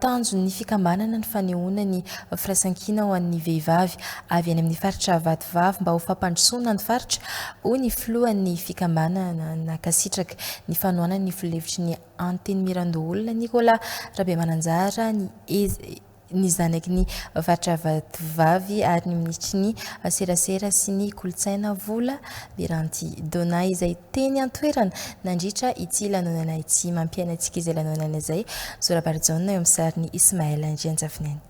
Tanjo ny fikambanana ny fanehoana ny firaisankina ho an'ny vehivavy avy any amin'ny faritra vatovavy mba ho fampandrosoana ny faritra ho ny filohan'ny fikambanana kasitraka ny fanoana ny filevitry ny anteny mirandoolona Nicolas Rabemananjara ny zanaky ny faritra vatovavy ary ny ministry ny serasera sy ny kolotsaina vola Miranty Dona izay teny antoerana nandritra ity lanonana ity mampiaina antsika izay lanonana izay Zorabarjona eo amin'ny sary ny Ismaël Andrianjafineny.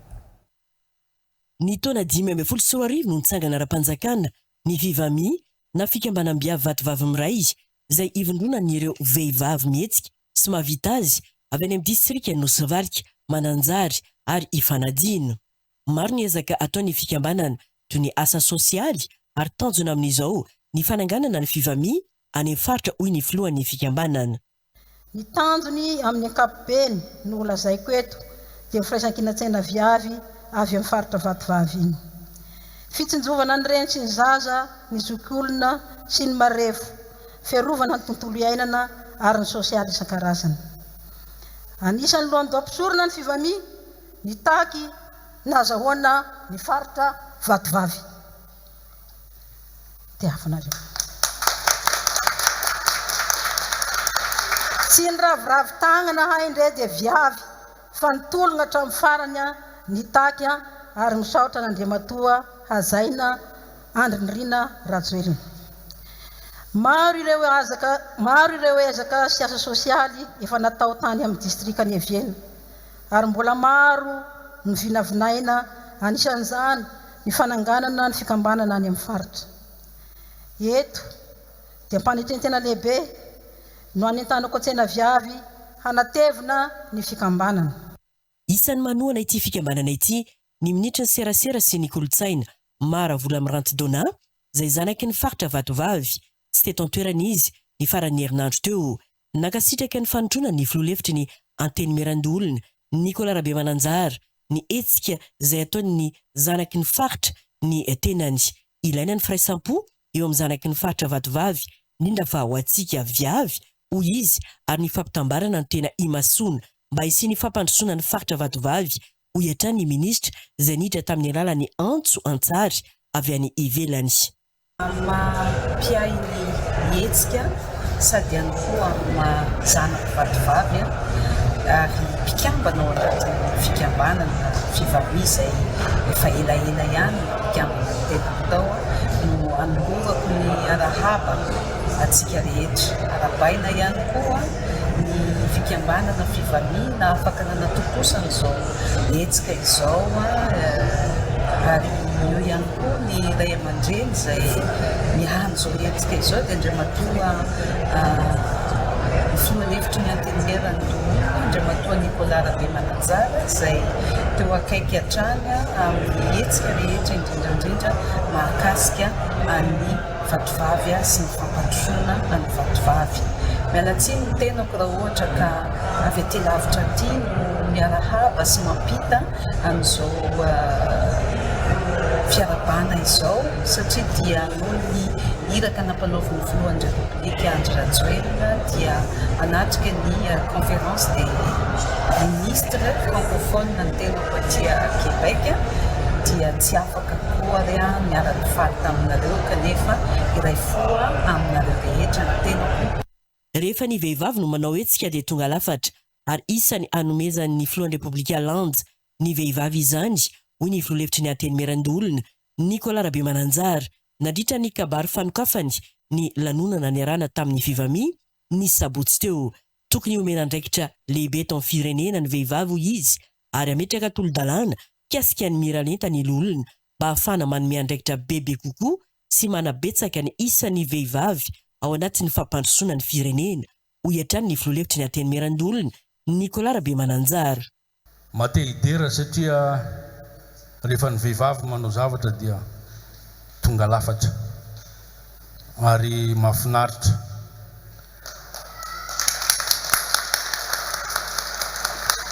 Ny taona 2024 no nitsangana ara-panjakana ny Vivami na fikambanam-biavy vatovavy miray izay ivondrona n'ireo vehivavy mihetsika sy mahavita azy avy any amin'ny distrika Nosavalika, Mananjary ary Ifanadino. Maro ny ezaka ataon'ny fikambanana toy ny asa sosialy ary tanjona amin'izao ny fananganana ny Vivami any amin'ny faritra hoy ny filohan'ny fikambanana. Ny tanjony amin'ny ankapobeny no lazaiko eto dia firaisankina-tsaina viavy avy amin'ny faritra vatovavy iny. Fitsinjovana ny reny sy ny zaza, ny zokiolona sy ny marefo, fiarovana ny tontolo iainana ary ny sosialy isan-karazany. Anisan'ny lohan-doam-pisorona ny Vivami ny taky nazahoana ny faritra vatovavy. Tiavinareo. Tsy ny raviravy tagnana hay indray dia viavy fanontologna hatramin'ny farany ny taky ary misaotra n'Andriamatoa hazaina Andrinirina Rajoelina. Maro ireo ezaka siasa sosialy efa natao tany amin'ny distrika ny Eviena ary mbola maro ny vinavinaina anisan'izany ny fananganana ny fikambanana any amin'ny faritra. Eto dia mpanetentena lehibe no anentanako an-tsena viavy hanatevina ny fikambanana. Isan'ny manohana ity fikambanana ity ny minitra ny serasera sy ny kolotsaina Mara Volamiranty Dona izay zanaky ny faritra Vatovavy tsy teto an-toerana izy ny faran'ny herinandro teo nakasitraka ny fanotrona ny filoha-hevitry ny Anteny Mirandoolona Nicolas Rabemananjara ny etsika izay ataony ny zanaky ny faritra ny tenany ilaina ny firaisampo eo amin'ny zanaky ny faritra Vatovavy indrindra fa ho antsika viavy hoy izy ary ny fampitambarana ny tena imasona mba hisy ny fampandrosoana ny faritra Vatovavy hoy hatrany ny ministra izay niditra tamin'ny alalan'ny antso antsary avy any ivelany. Mampiay ny etsika sady ihany koa mazanaky Vatovavy ary mpikambana ao anatin'ny fikambanana fivavy izay efa elaela ihany mpikambana tena atao no anolorako ny arahaba atsika rehetra. Arabaina ihany koa ny fikambanana fivavy na afaka nanatokosana izao etsika izao ary eo ihany koa ny ray aman-dreny izay mihajo etsika izao dia Andriamatoa filoha-hevitry ny Anteny Mirandoolona Andriamatoa Nicolas Rabemananjara izay teo akaiky hatrany amin'ny etsika rehetra indrindrandrindra mahakasika ny Vatovavy sy ny fampandrosoana ny Vatovavy. Mialatsiny ny tenako raha ohatra ka avy aty lavitra aty no miarahaba sy mampita amin'izao fiarabana izao satria dia noho ny iraka nampanaoviny filohan'ny Republika Andry Rajoelina dia anatrika ny conférence des ministres francophones ny tenako aty Québec dia tsy afaka koa miara-mifaly taminareo kanefa iray foa aminareo rehetra ny tenako. Rehefa ny vehivavy no manao etsika dia tonga lafatra ary isany anomezan'ny filohan'ny Republika Lanja ny vehivavy izany hoy ny filoha-hevitry ny Anteny Mirandoolona Nicolas Rabemananjara nadritra ny kabary fanokafany ny lanonana niarahana tamin'ny fivami ny sabotsy teo. Tokony omena andraikitra lehibe eto amin'ny firenena ny vehivavy hoy izy ary ametraka tolo-dalàna kasika ny miralenta ny olona mba ahafana manome andraikitra bebe kokoa sy manabetsaka ny isan'ny vehivavy ao anatin'ny fampandrosoana ny firenena hoy hatrany ny filoha-hevitry ny Anteny Mirandoolona Nicolas Rabemananjara. Mate idera satria rehefa ny vehivavy manao zavatra dia tonga lafatra ary mahafinaritra.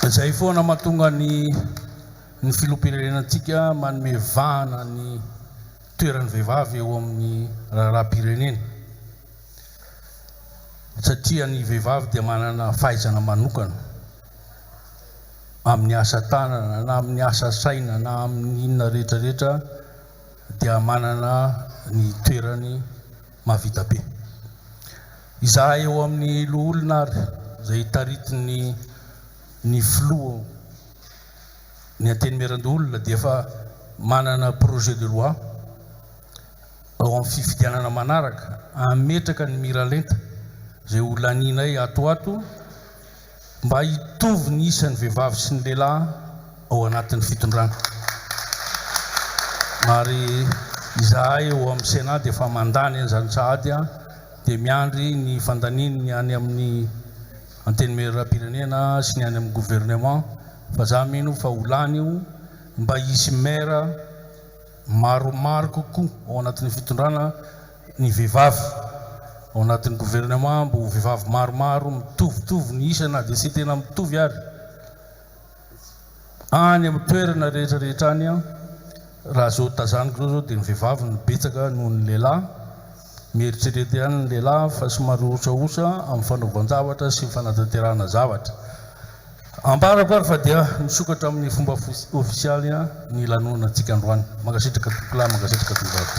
Izay foana mahatonga ny filoham-pirenenantsika manome vahana ny toeran'ny vehivavy eo amin'ny raharaham-pirenena satria ny vehivavy dia manana fahaizana manokana amin'ny asa tanana na amin'ny asa saina na amin'ny inona rehetrarehetra dia manana ny toerany mahavita be. Izaho eo amin'ny loholona ary izay taritiny ny filoha ny Anteny Mirandoolona dia efa manana projet de loi ao amin'ny fifidianana manaraka ametraka ny miralenta izay ho laninay atoato mba hitovy ny isan'ny vehivavy sy ny lehilahy ao anatin'ny fitondrana. Ary izahay eo amin'ny Sénat dia efa mandany an'izany sahady dia miandry ny fandanininy any amin'ny Anteny Mirandoolana sy ny any amin'ny gouvernement fa za mino fa ho lany io mba hisy maire maromaro kokoa ao anatin'ny fitondrana ny vehivavy ao anatin'ny gouvernement mba ho vehivavy maromaro mitovitovy ny isana dia sy tena mitovy ary any amin'ny toerana rehetrarehetra any raha zao tazaniko zao dia ny vehivavy ny betsaka noho ny lehilahy mieritrerety ihany ny lehilahy fa somary osaosa amin'ny fanaovan-javatra sy fanatanterahana zavatra. Ambarako ary fa dia misokatra amin'ny fomba ofisialy ny lanonantsika androany. Mankasitraka tompolahy, mankasitraka tovovavy.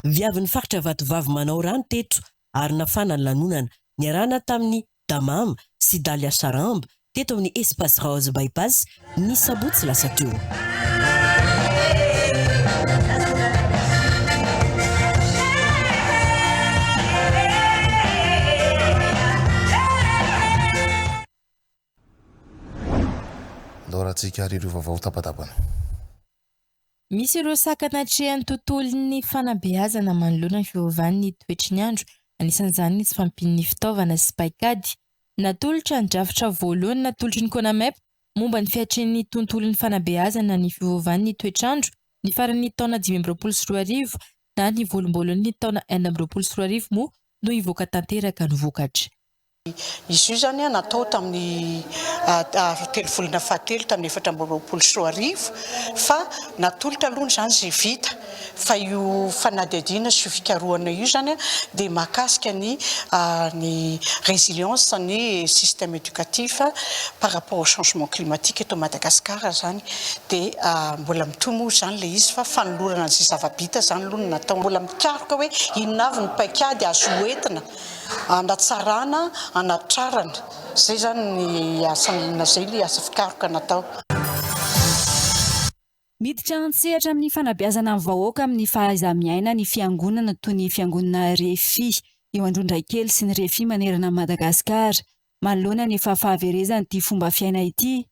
Viavin'ny faritra Vatovavy manao rano teto ary nafana ny lanonana niarahana tamin'ny Damama sy Dalia Saramba teto amin'ny espace rose bypass ny sabotsy lasa teo. Lorantsika ireo vaovao tapatapana. Misy ireo sakanatrehany tontolon'ny fanabeazana manoloana ny fiovaovan'ny toetry ny andro, anisan'izany ny tsy fampin'ny fitaovana sy paikady. Natolotra ny drafitra voalohany natolotry ny CONAMEP momba ny fiatren'ny tontolon'ny fanabeazana ny fiovaovan'ny toetr'andro ny faran'ny taona 2024 na ny volombolon'ny taona 2024 moa no ivoaka tanteraka ny vokatra. Izy io zany natao tamin'ny telo volana fahatelo tamin'ny 2024 fa natolotra aloha zany zay vita fa io fanadihadiana sy fikarohana io zany dia mahakasika ny résilience ny système éducatif par rapport au changement climatique eto Madagascar zany dia mbola mitomo zany le izy fa fanolorana an'izay zava-bita zany aloha natao mbola mikaroka hoe inona avy ny paikady azo entina anatsarana anatrarana zay zany ny asana zay le asa fikaroka natao. Miditra antsehatra amin'ny fanabeazana amin'ny vahoaka amin'ny fahaiza-miaina ny fiangonana toy ny fiangonana Refi eo Androndrakely sy ny Refi manerana Madagasikara manoloana ny fahaverezany ity fomba fiaina ity.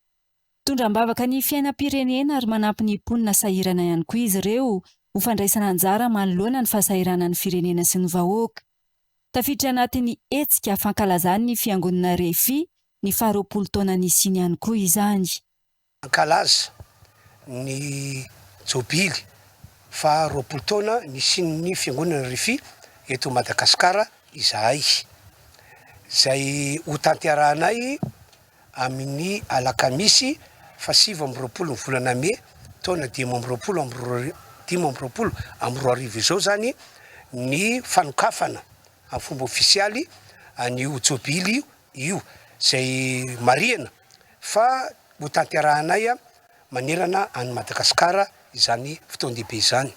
Tondram-bavaka ny fiainam-pirenena ary manampy ny mponina sahirana ihany koa izy ireo ho fandraisana anjara manoloana ny fahasahirana ny firenena sy ny vahoaka. Tafiditra anatin'ny hetsika fankalazany ny fiangonana Refi ny 20 taona nisiny ihany koa izany. Ankalaza ny jobily 20 taona nisiny ny fiangonana Refi eto Madagasikara izahay. Zay ho tanteranay amin'ny alakamisy 7 ny volana May taona 2024 izao zany ny fanokafana amin'ny fomba ofisialy an'io jobily io zay marihana fa ho tanterahanay manerana any Madagasikara izany fotoan-dehibe izany.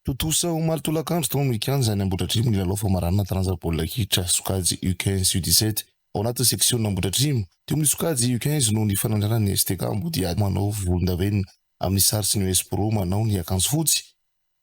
Totosa ho malotolakandro tao amikany zany Ambohidratrimo ny lalao famarana taranja baolina kitra sokajy U15 U17 ao anatin'ny section Ambohidratrimo. Teo amin'ny sokajy U15 no ny fanandrarany STK Ambodiady manao volondavenona amin'ny sary sy ny US Pro manao ny akanjo fotsy.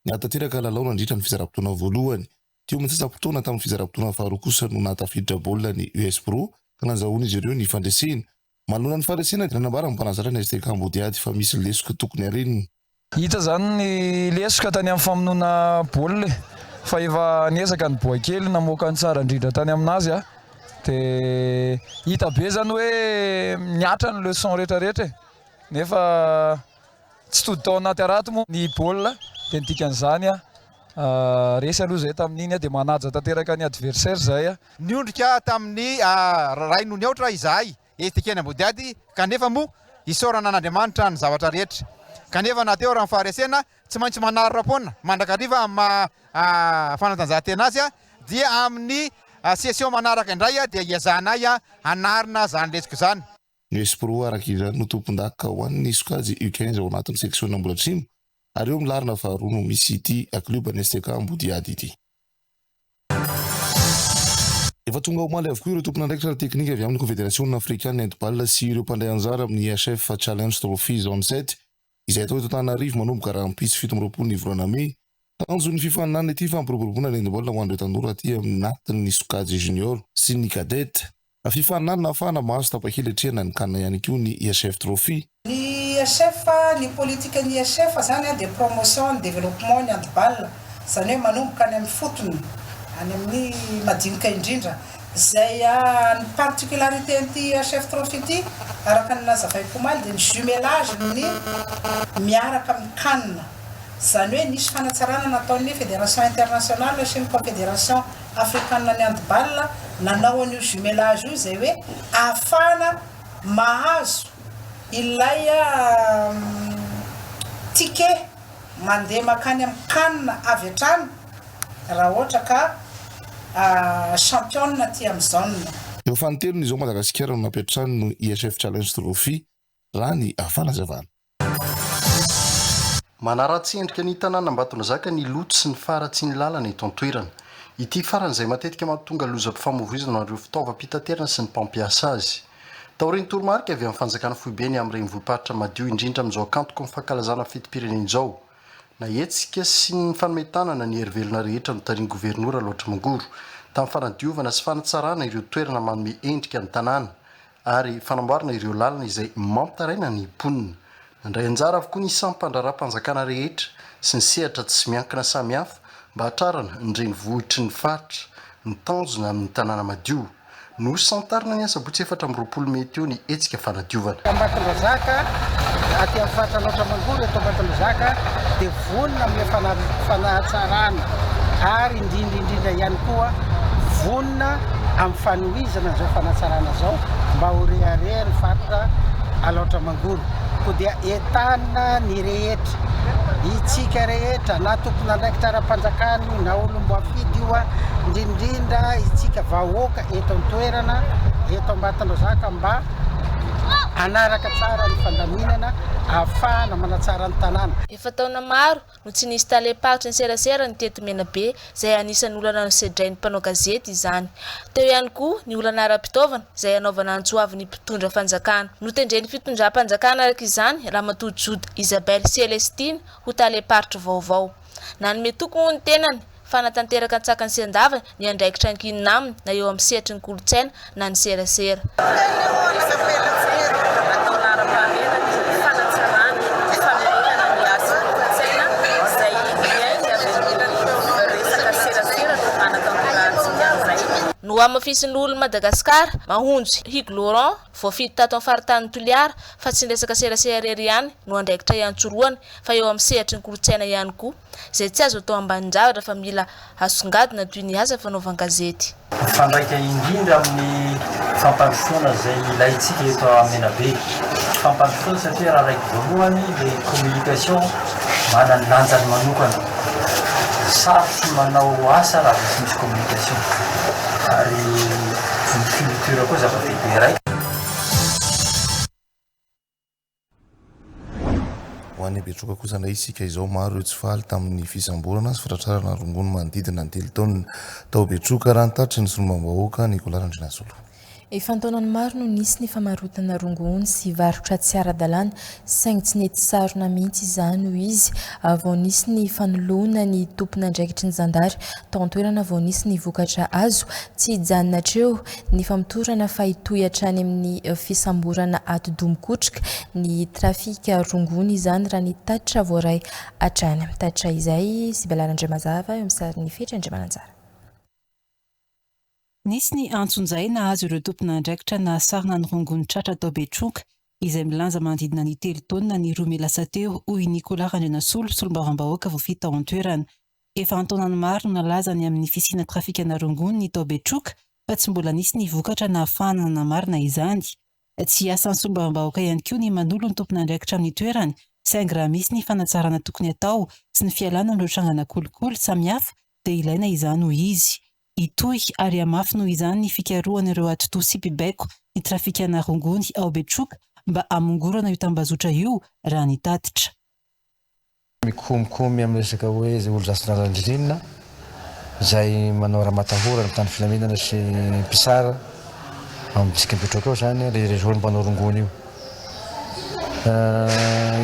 Ny atateraka lalao nandritra ny fizaram-potoana voalohany. Teo amin'ny sasam-potoana tamin'ny fizaram-potoana faharoa kosa no natafiditra baolina ny US Pro ka nandrahoana izy ireo ny fandresena. Manoloana ny fandresena dia nanambara mpanazara ny STK Ambodiady fa misy lesoka tokony hareniny. Hita zany ny lesoka tany amin'ny famonoana baolina fa efa niezaka ny boakely namoaka ny tsara indrindra tany aminazy dia hita be zany hoe miatra ny leçon rehetrarehetra nefa tsy tody tao anaty arato moa ny baolina dia nidikan'izany resy aloha zay tamin'iny dia manaja tanteraka ny adversaire zay niondrika tamin'ny ray noho ny aotra izahay STK Ambodiady kanefa moa isaorana an'Andriamanitra ny zavatra rehetra kanefa nateo raha faharesena tsy maintsy manaritra foana mandrakariva amin'ny fanatanjahantena azy dia amin'ny session manaraka indray dia iazanay anarina zany lesiko zany. Ny US Pro araka izany no tompon-daka ho an'ny sokajy U15 ao anatin'ny section Ambohidratrimo ary eo milarina faharoa no misy ity aklubany STK Ambodiady ity. Efa tonga omaly avokoa ireo tompon'andraikitra teknika avy amin'ny Confédération africaine handball sy ireo mpandray anjara amin'ny IHF Challenge Trophy Zone 7 izay atao eto Antananarivo manomboka raha mpisy 17 ny volana May. Tanjo ny fifaninana ity fampiroboroboana ny handball ho an'ireo tanora aty amin'ny sokajy junior sy ny cadette. Fifaninana afahana mahazo tapakely hatrehana ny kanina ihany koa ny IHF Trophy. Ny IHF ny politika ny IHF zany dia promotion développement ny handball zany hoe manomboka any amin'ny fotony any amin'ny madinika indrindra zay ny particularité an'ity IHF Trophy ity araka ny nazavaiko omaly dia ny jumelage ny miaraka amin'ny kanina zany hoe nisy fanatsarana nataon'ny fédération internationale sy ny confédération africaine ny handball nanao an'io jumelage io zay hoe ahafahana mahazo ilay ticket mandeha makany amin'ny kanina avy hatrany raha ohatra ka champion aty amin'ny zone. Eo fanitelony izao Madagasikara no napetrany no IHF Challenge Trophy raha ny fanazavana. Manaratsy endrika ny tanàna Ambatonazaka ny loto sy ny faratsy ny lalana eto an-toerana. ity faran'izay matetika mahatonga loza-pifamovoizana nareo fitaovam-pitaterana sy ny mpampiasa azy taoriny toromarika avy amin'ny fanjakana foibeny amin'ireny vohiparitra madio indrindra amin'izao akantoko ny fankalazana fetim-pirenen'izao na etsika sy ny fanometanana ny herivelona rehetra no tariany gouvernoura loatra mangoro tamin'ny fanadiovana sy fanatsarana ireo toerana manome endrika ny tanàna ary fanamboarana ireo lalina izay mampitaraina ny mponina nandray anjara avokoa ny sampandraram-panjakana rehetra sy ny sehatra tsy miankina samihafa mba hatrarana nyreny vohitry ny faritra ny tanjona amin'ny tanàna madio no santarina ny asa botsy 4 mety eo ny etsika fanadiovana Ambatondrazaka aty amin'ny faritra loatra mangoro eto Ambatondrazaka dia vonona amin'ny fanatsarana ary indrindra ihany koa vonona amin'ny fanohizana zao fanatsarana zao mba ho rehareha ny faritra aloatra mangoro ko dia entana ny rehetra itsika rehetra na tompona andraikitra ara-panjakany na olombo afidy io indrindra itsika vahoaka eto an-toerana eto Ambatondrazaka mba anaraka tsara ny fandaminana ahafahana manatsara ny tanàna. Efa taona maro no tsy nisy tale-pahitra ny serasera ny teto Menabe izay anisan'ny olana no sedrain'ny mpanao gazety izany. Teo ihany koa ny olana ara-pitaovana izay anaovana antsoavin'ny mpitondra fanjakana. Notendren'ny fitondram-panjakana araka izany Ramatoa Jody Isabelle Celestine ho tale-paritra vaovao. Nanome toko ny tenany fanatanteraka an-tsakany sy andava ny andraikitra ankinina aminy na eo amin'ny sehatry ny kolontsaina na ny serasera. No amafisin'olo Madagasikara mahonjy Hugues Laurent voafidy tato amin'ny faritany Toliara fa tsy resaka serasera ery ihany no andraikitra iantsoroany fa eo amin'ny sehatry ny kolontsaina ihany koa izay tsy azo atao ambanin-javatra fa mila asongadina toy ny asa fanaovana gazety. Fandraika indrindra amin'ny fampandrosoana izay ilayntsika eto Menabe. Fampandrosoana satria raha raiky voalohany ilay communication manana ny lanjany manokana. Sarotsy manao asa raha tsy misy communication. Ary ny culture koa zava-dehibe raiky. Ho an'ny Betroka kosa ndray isika izao maro tsy faly tamin'ny fisamborana sy firatrarana rongony manodidina ny telo taona tao Betroka raha nitatry ny solombavam-bahoaka Nicolas Randrinasolo. Efa antaonany maro no nisy ny famarotana rongony sy varotra tsy ara-dalàna saingy tsy nety sarona mihitsy izany ho izy vao nisy ny fanoloana ny tompona andraikitry ny zandary tao an-toerana vao nisy ny vokatra azo tsy hijanona hatreo ny famitorana fa hitohy hatrany amin'ny fisamborana ato Domikotrika ny trafika rongony izany raha ny tatitra voaray hatrany amin'ny tatitra izay sy Belalandriamazava eo amin'ny sariny Fetry Andriamananjara. Nisy ny antsonjay nahazo ireo tompona andraikitra na sarina ny rongony tratra tao Betroka izay milanja manodidina ny 3 taona ny 2 lasa teo hoy Nicolas Randrinasolo solombavam-bahoaka voafity tao an-toerana. Efa antaonany maro nalazany amin'ny fisiana trafikana rongony tao Betroka fa tsy mbola nisy ny vokatra na ahafahana namarina izany. Tsy asan'ny solombavam-bahoaka ihany koa ny manolo ny tompona andraikitra amin'ny toerany saingy raha misy ny fanatsarana tokony atao sy ny fialana amin'ireo trangana kolikoly samihafa dia ilaina izany ho izy. Itohy ary amafy noho izany ny fikarohan'ireo atoto sy mpibaiko ny trafikana rongony ao Betroka mba amongorana io tambazotra io raha ny tatitra. Mikomokomy amin'ny resaka hoe izay olo zasin'Andrinina izay manao raha matahorana tany filaminana sy mpisara amintsika Betroka ao zany le région mpanao rongony io.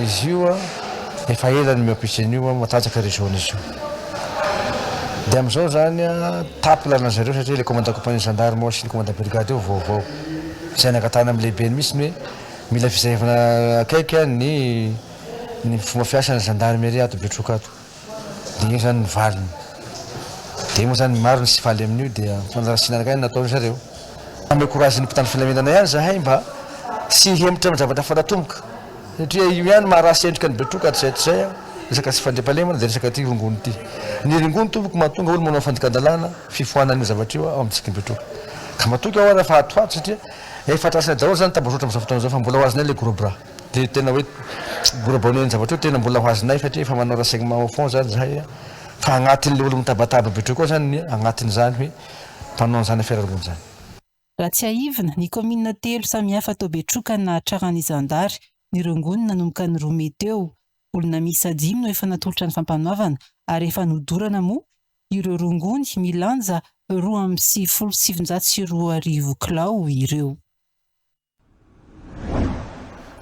Izy io efa ela ny miampiasan'io matanjaka région izy io. Dia amin'izao zany tapy lalana zareo satria le commandant compagnie gendarme sy ny commandant brigade io vaovao izay nakatana amin'ny lehibe mihitsy hoe mila fizahevana akaiky ny fomba fiasan'ny gendarmerie ato Betroka ato. Dia io zany nivaliny. Dia moa zany maro ny sy faly amin'io dia fanarasiana kay nataony zareo. Ame courage ny mpitandro filaminana ihany zahay mba sy hemitra amin'ny zavatra fanatomboka satria io ihany maharasy endrika ny Betroka atzay resaka sy fandriampahalemana dia resaka ty rongony ty. Ny rongony tomboko mahatonga olo manao fandikan-dalàna fifohanan'io zavatra io ao amintsika Betroka. Ka mahatonga ao rehefa atoato satria efa trasina daholo zany tambazotra amin'izao fotoana izao fa mbola ho azonay le gros bras. Dia tena hoe gros bras ny zavatra io tena mbola ho azonay satria efa manao renseignement au fond zany zahay fa agnatin'le olo mitabataba Betroka ao zany agnatin'izany hoe mpanao an'izany affaire rongony zany. Raha tsy ahivina ny komina telo samihafa tao Betroka na traran'ny zandary ny rongony nanomboka ny 2 meteo olona miisa 5 no efa natolotra ny fampanoavana ary efa nodorana moa ireo rongony milanja 2,7 kilao ireo.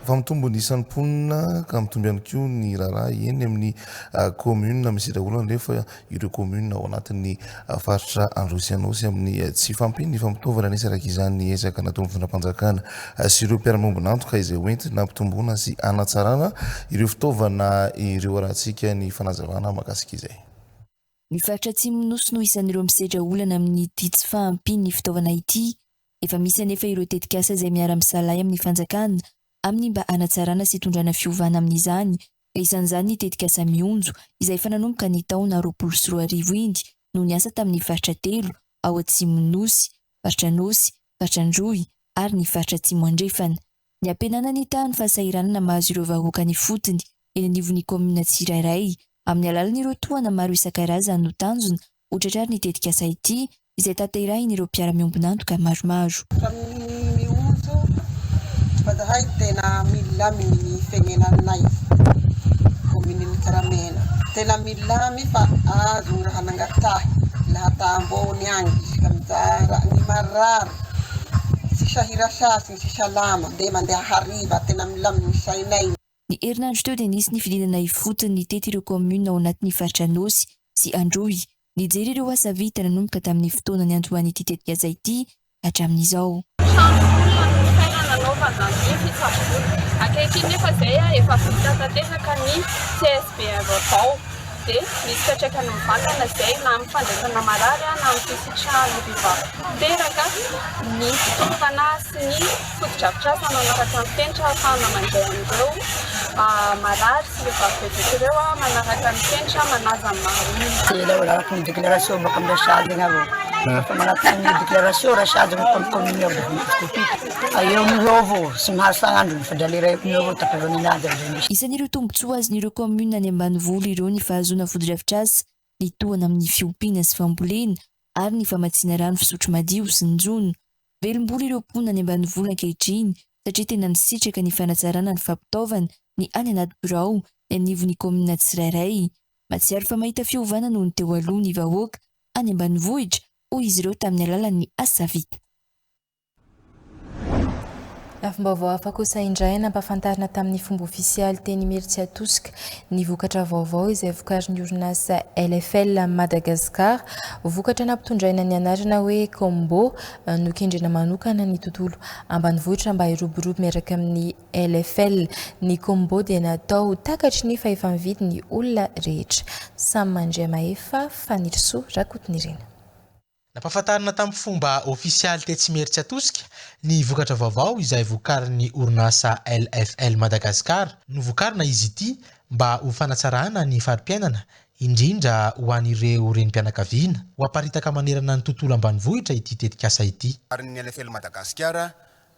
Fa mitombo ny isan'ny mponina ka mitombo ihany koa ny raharaha eny amin'ny commune misy olona nefa ireo commune ao anatin'ny faritra Androsianosy amin'ny tsy fampiny fampitaovana nisy araka izany ezaka natao amin'ny fandram-panjakana sy ireo mpiara-miombonantoka izay hoentina hampitomboana sy hanatsarana ireo fitaovana ireo arahantsika ny fanazavana mahakasika izay. Ny faritra Atsimo Nosy no isan'ireo misedra olana amin'ny ity tsy fahampiny ny fitaovana ity. Efa misy anefa ireo tetikasa izay miara-misalay amin'ny fanjakana amin'ny mba hanatsarana sy hitondrana fiovana amin'izany. Isan'izany ny tetikasa mionjo izay efa nanomboka ny taona 2024 indy no niasa tamin'ny faritra 3 ao Atsimo Nosy, faritra Nosy, faritra Androy ary ny faritra Atsimo Andrefana. Ny ampenana ny tany fahasahiranana mahazo ireo vahoaka ny fotony eny anivon'ny komina tsirairay amin'ny alalan'ireo tohana maro isan-karazany no tanjona hotratrary ny tetikasa ity izay taterahin'ireo mpiara-miombonantoka maromaro. Padahal tena milami fiainananay kominin Karamena tena milami fa azo raha nangatahy lahat ambony agny kamzara ny marary sisa hirasasy sisa lama de mandeha hariva tena milami ny sainay. Ny herinandro teo dia nisy ny fidinana ifotony ny tety ireo komuna ao anatin'ny faritra Nosy sy Androy. Nijery ireo asa vita nanomboka tamin'ny fotoana ny andohan'ity tetikasa ity hatramin'izao. Ankehitriny nefa zay efa vita tanteraka ny CSP vaovao dia misy katraikany mivantana zay na amin'ny fandraisana marary na amin'ny fisitrahana vehivavy teraka ny fitaovana sy ny fotodrafitrasa manaraka ny tentra ahafahana mandeha amin'ireo marary sy vehivavy betsaka ireo manaraka ny tentra manaza ny mariny. Tela manaraka ny déclaration baka amin'ny rasadina avao. Fa manaraka ny déclaration rasadina kominy avao. Eo amin'izao sy mahasagnandro ny fandalera eo tapavany azy. Isan'ireo tombotsoa azon'ireo komuna any ambanivolo ireo ny fahazoana fotodrafitrasa, ny tohana amin'ny fiompiana sy fambolena ary ny famatsiana rano fisotro madio sy ny jono. Velom-bola ireo mponina any ambanivolo ankehitriny satria tena nisitraka ny fanatsarana ny fampitaovana ny any anaty birao ny anivon'ny komuna tsirairay. Matsiaro fa mahita fiovana noho ny teo aloha ny vahoaka any ambanivohitra hoy izy ireo tamin'ny alalan'ny asa vita. Afam-baovao hafa kosa indray nampahafantarina tamin'ny fomba ofisialy teny Imerintsiatosika ny vokatra vaovao izay vokarin'ny orinasa LFL Madagascar. Vokatra nampitondraina ny anarana hoe Combo no kendrena manokana ny tontolo ambanivohitra mba hiroborobo miaraka amin'ny LFL. Ny Combo dia natao takatry ny fahefa-mividy ny olona rehetra. Samy mandray maefa Fanirisoa Rakotonirena. Nampahafantarina tamin'ny fomba ofisialy teny Imerintsiatosika ny vokatra vaovao izay vokarin'ny orinasa LFL Madagascar. Novokarina izy ity mba ho fanatsarana ny fari-piainana indrindra ho an'ireo renim-pianakaviana ho aparitaka manerana ny tontolo ambanivohitra ity tetikasa ity. Ny LFL Madagascar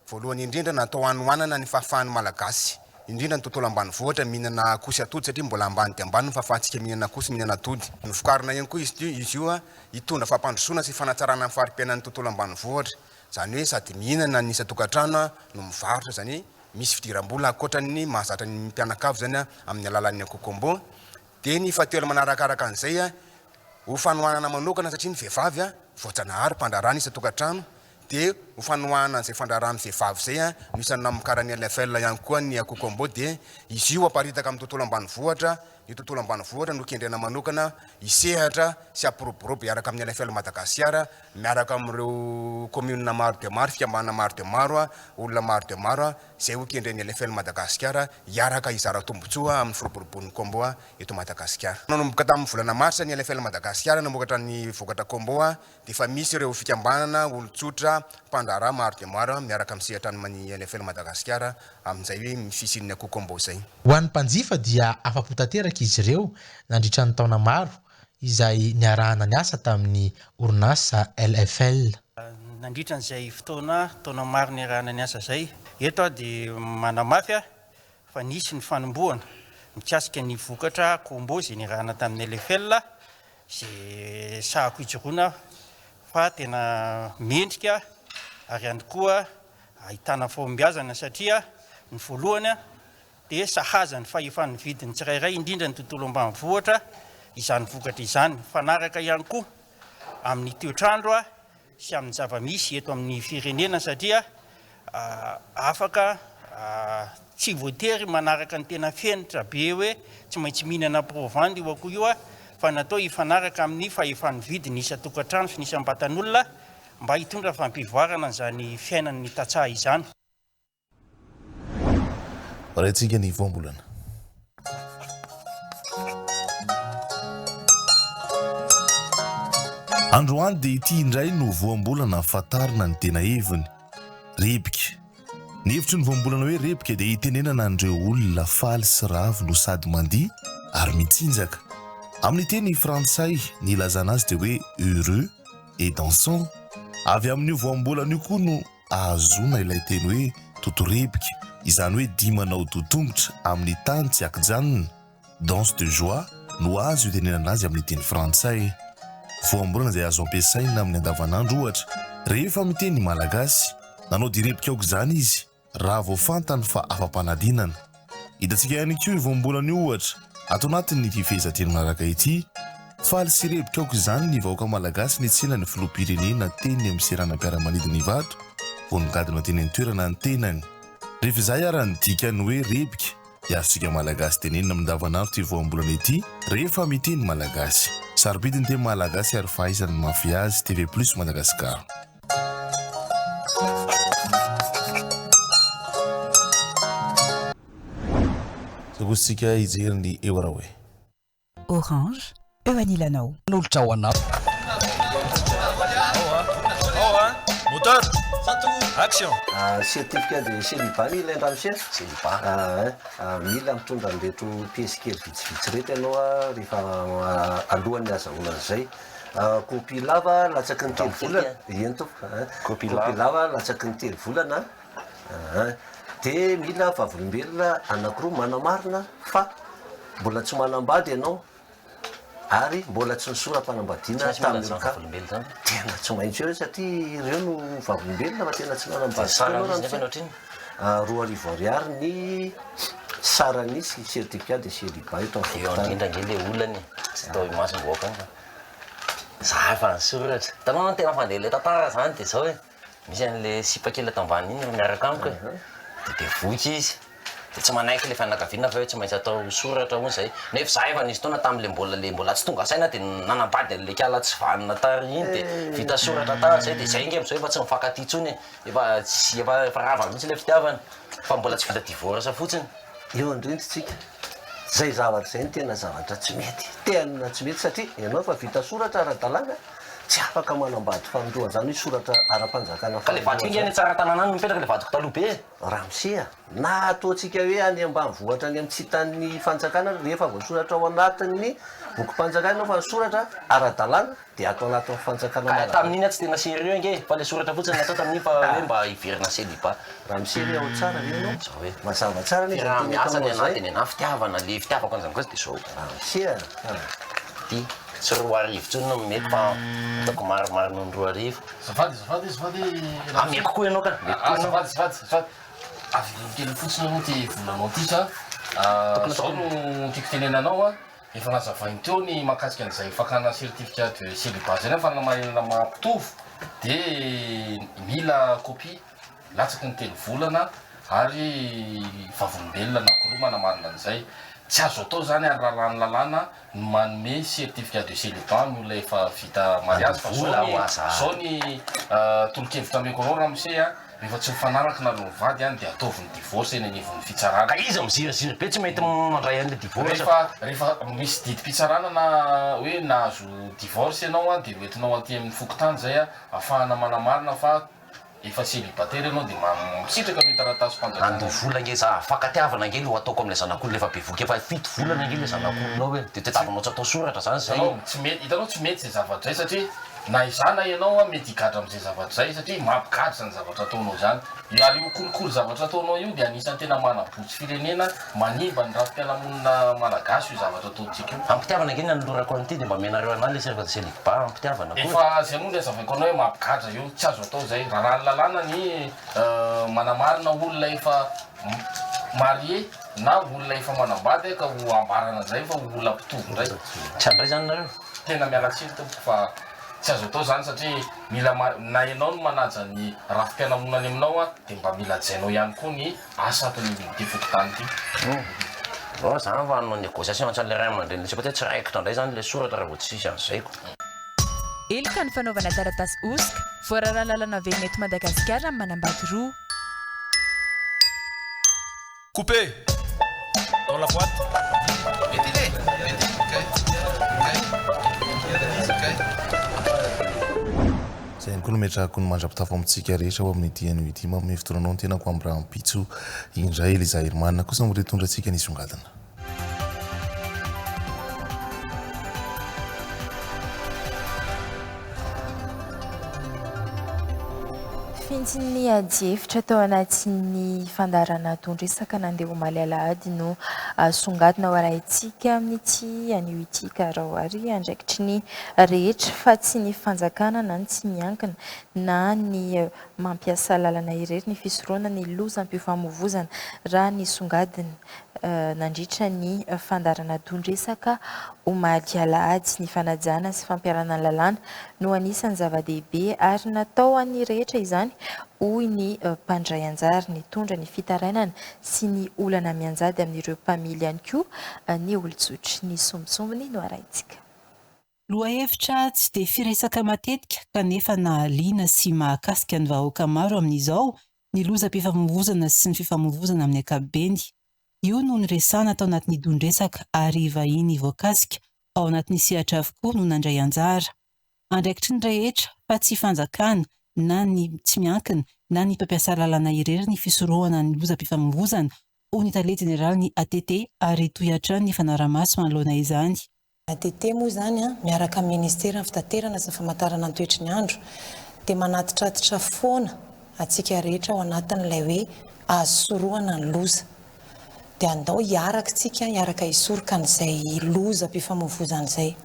voalohany indrindra natao hanoanana ny fahafahan'ny malagasy indrindra ny tontolo ambanivohitra mihinana kosy atody satria mbola ambany dia ambany fahafahantsika mihinana kosy mihinana atody. Novokarina ihany koa izy io hitondra fampandrosoana sy fanatsarana ny fari-piainan'ny tontolo ambanivohitra. Zany hoe sady mihinana ny isa-tokantrano no mivarotra zany misy fidiram-bola ankoatran'ny mahazatra ny mpianakavy zany amin'ny alalan'ny Combo. Dia ny fatelo manarakaraka an'izay ho fanohanana manokana satria ny vehivavy voajanahary mpandrarana isa-tokantrano dia ho fanohanana an'izay fandrarana vehivavy zay no isan'ny namokarany LFL ihany koa ny Combo. Dia izy io aparitaka amin'ny tontolo ambanivohitra. Ny tontolo ambanivohitra no kendrena manokana isehatra sy apiroborobo miaraka amin'ny LFL Madagascar miaraka amin'ireo commune maro dia maro, fikambanana maro dia maro, olona maro dia maro zay ho kendren'ny LFL Madagascar hiaraka hizara tombotsoa amin'ny firoborobon'ny Combo eto Madagascar. Nanomboka tamin'ny volana marsa ny LFL Madagascar namokatra ny vokatra Combo dia fa misy ireo fikambanana olon-tsotra mpandrara maro dia maro miaraka misehatra amin'ny LFL Madagascar amin'izay hoe mifisin'ny Combo zay. Ho an'ny mpanjifa dia afa-po tanteraka izy ireo nandritra ny taona maro izay niarahana ny asa tamin'ny orinasa LFL. Nandritra n'izay fotoana taona maro niarahana ny asa zay. Eto dia manamafy fa nisy ny fanombohana mikasika ny vokatra Combo izay niarahana tamin'ny LFL izay sahako hijoroana fa tena mendrika ary ihany koa ahitana fahombiazana satria ny voalohany dia sahaza ny fahefa-ny vidiny tsirairay indrindra ny tontolo ambanivohitra izany vokatra izany. Fanaraka ihany koa amin'ny toetrandro sy amin'ny zava-misy eto amin'ny firenena satria afaka tsy voatery manaraka ny tena fenitra be hoe tsy maintsy mihinana provandy io akoho io fa natao hifanaraka amin'ny fahefan'ny vidiny isan-tokantrano sy ny isam-batan'olona mba hitondra fampivoarana izany fiainan'ny tantsaha izany. Raintsika ny voambolana. Androany dia ity indray no voambolana afantarana ny tena heviny repika. Ny hevitry ny voambolana hoe repika dia hitenenana an'ireo olona faly sy ravo no sady mandihy ary mitsinjaka. Amin'ny teny frantsay ny ilazana azy dia hoe heureux et dansant. Avy amin'io voambolana io koa no ahazona ilay teny hoe totorepika, izany hoe dimanao dotongotra amin'ny tany tsy akijanona. Danse de joie no azo itenenana azy amin'ny teny frantsay. Voambolana izay azo ampiasaina amin'ny andavanandro ohatra rehefa miteny malagasy, nanao direpika aoka izany izy raha voafantany fa afam-panadinana. Hitantsika ihany koa io voambolana io ohatra ato anatin'ny fifehezanteny manaraka ity, faly sy repika aoka izany ny vahoaka malagasy ny tsena ny filoham-pirenena teny amin'ny seranam-piaramanidina ny vato vao nigadina teny ny toerana ny tenany. Rehefa izay ary ny dikany hoe repika dia azontsika malagasy tenenina amin'ny andavanandro ity voambolana ity rehefa miteny malagasy. Sarobidiny teny malagasy ary fahaizany mafy azy. TV+ Madagasikara. Sika ijery ny eo raha hoe Orange eo anilanao n'olotra ao anao moteur action certificat de célibat mila andramosena célibat mila mitondra an'ireto piesy kely vitsivitsy reto ianao rehefa alohan'ny azahoana izay. Copie lava latsaky ny telo volana eny tompo copie lava latsaky ny telo volana dia mila vavolombelona anankiroa manamarina fa mbola tsy manambady ianao ary mbola tsy nisora-panambadiana tamin'io ka tena tsy maintsy eo satria ireo no vavolombelona fa tena tsy manambady. 2,000 ny sarany sy certificat de célibat eto indrindra le olany tsy tao imasom-boaka any za fa nisoratra tanao tena fandeha le tantara zany dia zao hoe misy an'le sipakely tambany iny miaraka amiko dia voky izy dia tsy manaiky le fianakaviana fa hoe tsy maintsy atao soratra hoy zay nefa za efa nisy taona tamin'le mbola tsy tonga saina dia nanambady an'le kiala tsy vanina tary iny dia vita soratra tary zay dia zay ngembo zao efa tsy mifankaty tsony efa rava mihitsy le fitiavana fa mbola tsy vita divorce fotsiny. Eo andrintsika zay zavatra zay ny tena zavatra tsy mety tena tsy mety satria ianao fa vita soratra ara-dalàna tsy afaka manambady fanondroa zany hoe soratra ara-panjakana ka le vadiko iny any tsara tanàna any mipetraka le vadiko taloha be ramosea na ataontsika hoe any ambanivohitra any amin'ny tsy hitan'ny fanjakana rehefa voasoratra ao anatin'ny bokim-panjakana fa soratra ara-dalàna dia atao anatin'ny fanjakana tamin'iny tsy tena sérieux nge fa le soratra fotsiny natao tamin'iny fa hoe mba hiverina célibat ramosea ao tsara ianao mazava tsara ny miasa ny anatiny ana fitiavana le fitiavako an'izany koa dia zao ramosea ty tsy 2 arivo tsony no mety fa ataoko maromaro noho ny 2 arivo ameko koa ianao ka azafady avikely fotsiny aloha ty volanao ty sa zao no tiako tenenanao efa nazavainy teo ny mahakasika an'izay fakana certificat de célibat zay fa namarinana mampitovy dia mila copie latsaky ny 3 volana ary vavolombelona anankiroa manamarina an'izay. Tsy azo atao zany ary raha lalàna no manome certificat de célibat ny olona efa vita mariage fa zao ny tolo-kevitra ameko avao ramose rehefa tsy mifanaraka na aloha vady any dia ataovy ny divorce eny anivon'ny fitsarana. Ka izy mizirazira be tsy mety mandray an'le divorce rehefa misy didim-pitsarana na hoe nahazo divorce ianao dia hoentinao aty amin'ny fokotany zay ahafahana manamarina fa efa célibataire ianao dia misitraka ny taratasy fanjakana. Ando vola nge za afaka tiavana nge lo ataoko amin'ilay zanak'olona efa bevoky efa 7 volana nge le zanak'olonao hoe dia tetavinao tsy atao soratra zany zay. Hitanao tsy mety zay zavatra zay satria na izana ianao mety higadra amin'izay zavatra zay satria mampigadra zany zavatra ataonao zany. Ary io kolokolo zavatra ataonao io dia anisan'ny tena manabotsy firenena manimba ny rafi-piaramonina malagasy io zavatra ataontsika io. Ampitiavana nge ny anolorako an'ity dia mba menareo anazy le certificat de célibat ampitiavana koa. Efa zay moa le azavaiko anao hoe mampigadra io tsy azo atao zay raha lalàna ny manamarina olona efa marié na olona efa manambady ka ho ambarana zay fa olona mpitovy ndray tsy andray zany nareo tena miala tsiny tompoko fa tsy azo atao zany satria mila na ianao no manaja ny rafi-pianamonany aminao a dia mba mila jainao ihany koa ny asa ataon'ty fokotany ity zany fa anao négociation antsany le ray aman-dreny tsy tsy raikitra ndray zany le soratra raha vao tsisy an'izayko elika ny fanaovana taratasy osika voarara lalana velona eto Madagasikara amin'ny manambady roa. Coupé dans la boîte. Mettez-les. Zay koa no metrahako ny mandrapitafo amintsika rehetra ho amin'ny diany ity manome fotoananao ny tenako amin'ny raha ampitso indray Eliza Hermanina kosa miretondra antsika ny songadina. Fintsiny adiefitra tao anatin'ny fandarana tondresaka nandeha omaly alahady no songadina ho arahintsika amin'ity anio ity karaoary andraikitry ny rehetra fa tsy ny fanjakana na ny tsy miankina na ny mampiasa lalana irery ny fisoroana ny lozam-pifamoivozana raha ny songadina nandritra ny fandarana tondresaka omaly alahady. Ny fanajana sy fampiarana lalàna no anisan'ny zava-dehibe ary natao an'ny rehetra izany hoy ny mpandray anjara ny tondra ny fitarainana sy ny olana mianjady amin'ireo mpamily ihany koa ny olon-tsotra ny sombitsombiny no arahintsika. Lohahevitra tsy dia firesaka matetika kanefa nahaliana sy mahakasika ny vahoaka maro amin'izao ny lozam-pifamoivozana sy ny fifamoivozana amin'ny ankapobeny. Io no niresana tao anatin'ny dondresaka ary vahiny voakasika ao anatin'ny sehatra avokoa no nandray anjara. Andraikitry ny rehetra fa tsy fanjakana na ny tsy miankina na ny mpampiasa lalana irery ny fisorohana ny lozam-pifamoivozana hoy ny tale jeneraly ny ATT ary tohatra ny fanaramaso manoloana izany. ATT moa zany miaraka amin'ny ministeran'ny fitaterana sy famantarana ny toetry ny andro dia manatitratitra foana atsika rehetra ao anatin'ilay hoe azo sorohana ny loza. Dia andao hiaraka hisoroka an'izay lozam-pifamoivozana izay.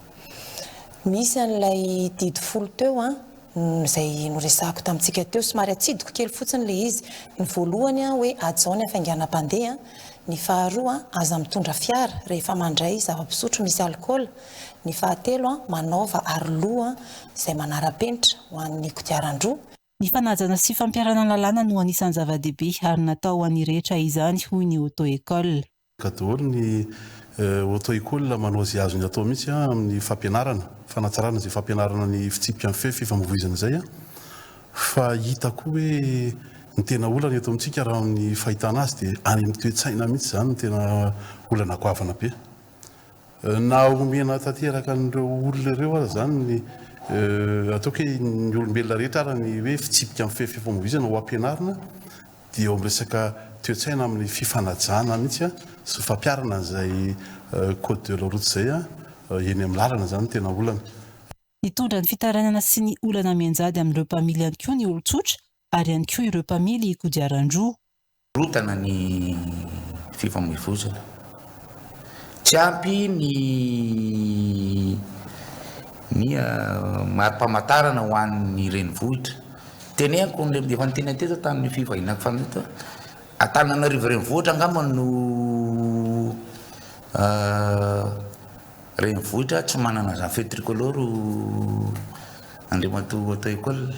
Misy an'ilay didy folo teo izay noresahako tamintsika teo somary atsidiko kely fotsiny le izy. Ny voalohany hoe ajao ny hafainganam-pandeha, ny faharoa aza mitondra fiara rehefa mandray zava-pisotro misy alcool, ny fahatelo manaova aroloha izay manara-penitra ho an'ny kodiaran-droa. Ny fanajana sy fampiarana lalàna no anisan'ny zava-dehibe ary natao an'ny rehetra izany hoy ny auto-école. Daholo ny auto-école manao izay azony atao mihitsy amin'ny fampianarana, fanatsarana izay fampianarana ny fitsipika amin'ny fifamoivoizana izay fa hitako hoe ny tena olana eto amintsika raha amin'ny fahitana azy dia any amin'ny toe-tsaina mihitsy zany ny tena olana goavana be. Na omena tanteraka an'ireo olona ireo ary zany ny ataoko hoe ny olombelona rehetra ara ny hoe fitsipika amin'ny fifamoivoizana ho ampianarina dia eo amin'ny resaka toe-tsaina amin'ny fifanajana mihitsy sy fampiarana izay code de la route izay eny amin'ny lalana zany tena olana. Nitondra ny fitarainana sy ny olana mianjady amin'ireo mpamily ihany koa ny olon-tsotra ary ihany koa ireo mpamily kodiaran-droa. Rotana ny fifamoivoizana. Tsy ampy ny mari-pamantarana ho an'ny renivohitra. Tenehako ny efa niteny teto tamin'ny fivahinako fanita Antananarivo renivohitra angamba no renivohitra tsy manana zany feu tricolore Andriamatoa auto-école.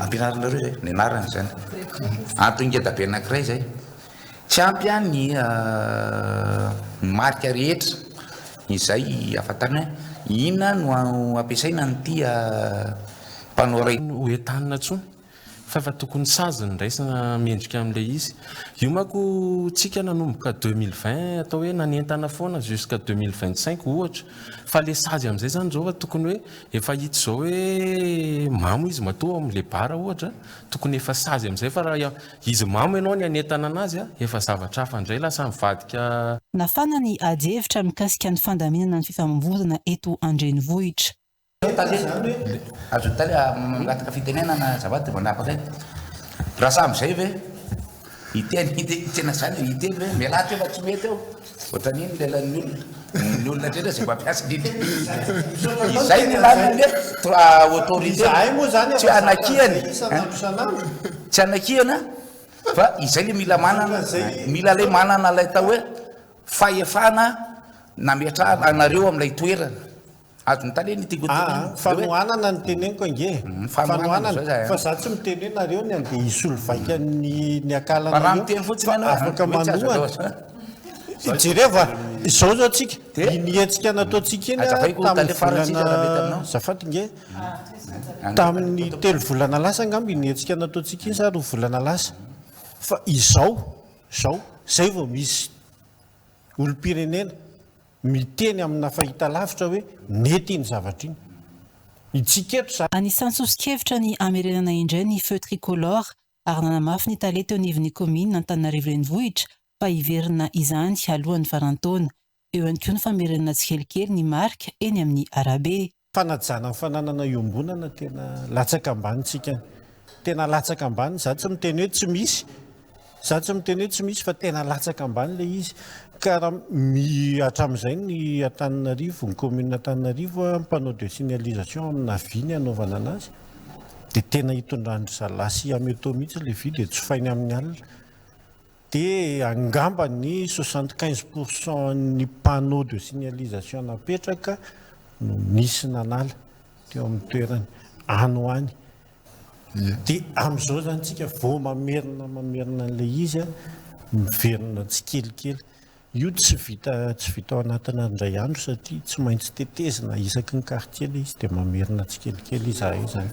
Ampianarana reo zay, ny anarana zany. Antongeda-be anankiray zay. Tsy ampy ny marika rehetra izay afatana inona no ampiasaina n'ity mpanao ray hoentanina tsony fa efa tokony sazy ny raisina mendrika amin'ilay izy. Io manko tsika nanomboka 2020 atao hoe nanentana foana jusqu'à 2025 ohatra fa le sazy amin'izay zany zao fa tokony hoe efa hita zao hoe mamo izy matoa amin'le bara ohatra tokony efa sazy amin'izay fa raha izy mamo ianao ny anentana anazy efa zavatra hafa indray lasa mivadika. Nafana ny ady hevitra mikasika ny fandaminana ny fifamoivoizana eto an-drenivohitra. Azo taly mangataka fitenenana zavady manapaka raha samizay ve itena zany iteny ve mialaty efa tsy mety eo ohatran'iny lelan'ny olona ndrena zay mampiasa diny izay ny laniny autorité tsy anakiany tsy anakiana fa izay le mila manana mila le manana lay tao hoe fahefana nametra anareo amin'ilay toerana azony taleny tiako fanohanana ny teneniko ange fanohanana fa za tsy miteny hoe nareo ny andeha hisolo vaika ny akalanaafaka manohana jereva izao zao tsika nietsika nataotsika iny tamin'ny volana zafady nge tamin'ny 3 volana lasa angamby nietsika nataotsika iny sa 2 volana lasa fa izao zay vao misy olom-pirenena miteny amina fahita lavitra hoe nety iny zavatra iny itsiketo anisan'ny sosikevitra ny amerenana indray ny feu tricolore ary nanamafy ny tale teo anivon'ny komina Antananarivo renivohitra fa hiverina izany alohan'ny farantaona eo ihany koa ny famerenana tsikelikely ny marika eny amin'ny arabe fanajana fananana iombonana tena latsaka ambanitsika tena latsaka ambany za tsy miteny hoe tsy misy fa tena latsaka ambany le izy ka raha hatramin'izay ny Antananarivo ny commune Antananarivo mpanao de signalisation amina vy ny anaovana anazy dia tena hitondrandry zalasy ameto mihitsy le vy dia tsy fainy amin'ny alina dia angamba ny 75% ny panneau de signalisation napetraka no nisy nanala teo amin'ny toerany ano any dia amin'izao zany tsika vao mamerina an'ilay izy miverina tsikelikely io tsy vita ao anatina indray andro satria tsy maintsy tetezina isaky ny quartier le izy dia mamerina tsikelikely izahay zany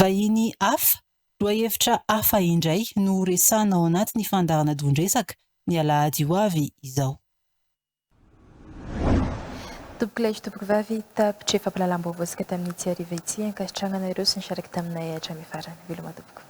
vahiny hafa loahevitra hafa indray no resana ao anatin'ny fandarana dondresaka ny alahady ho avy izao tompoko lay tompoko vavy tapitra fampalalam-baovao tamin'ity ariva ity ankasitrahana ireo sy ny saraka taminay hatramin'ny farany veloma tompoko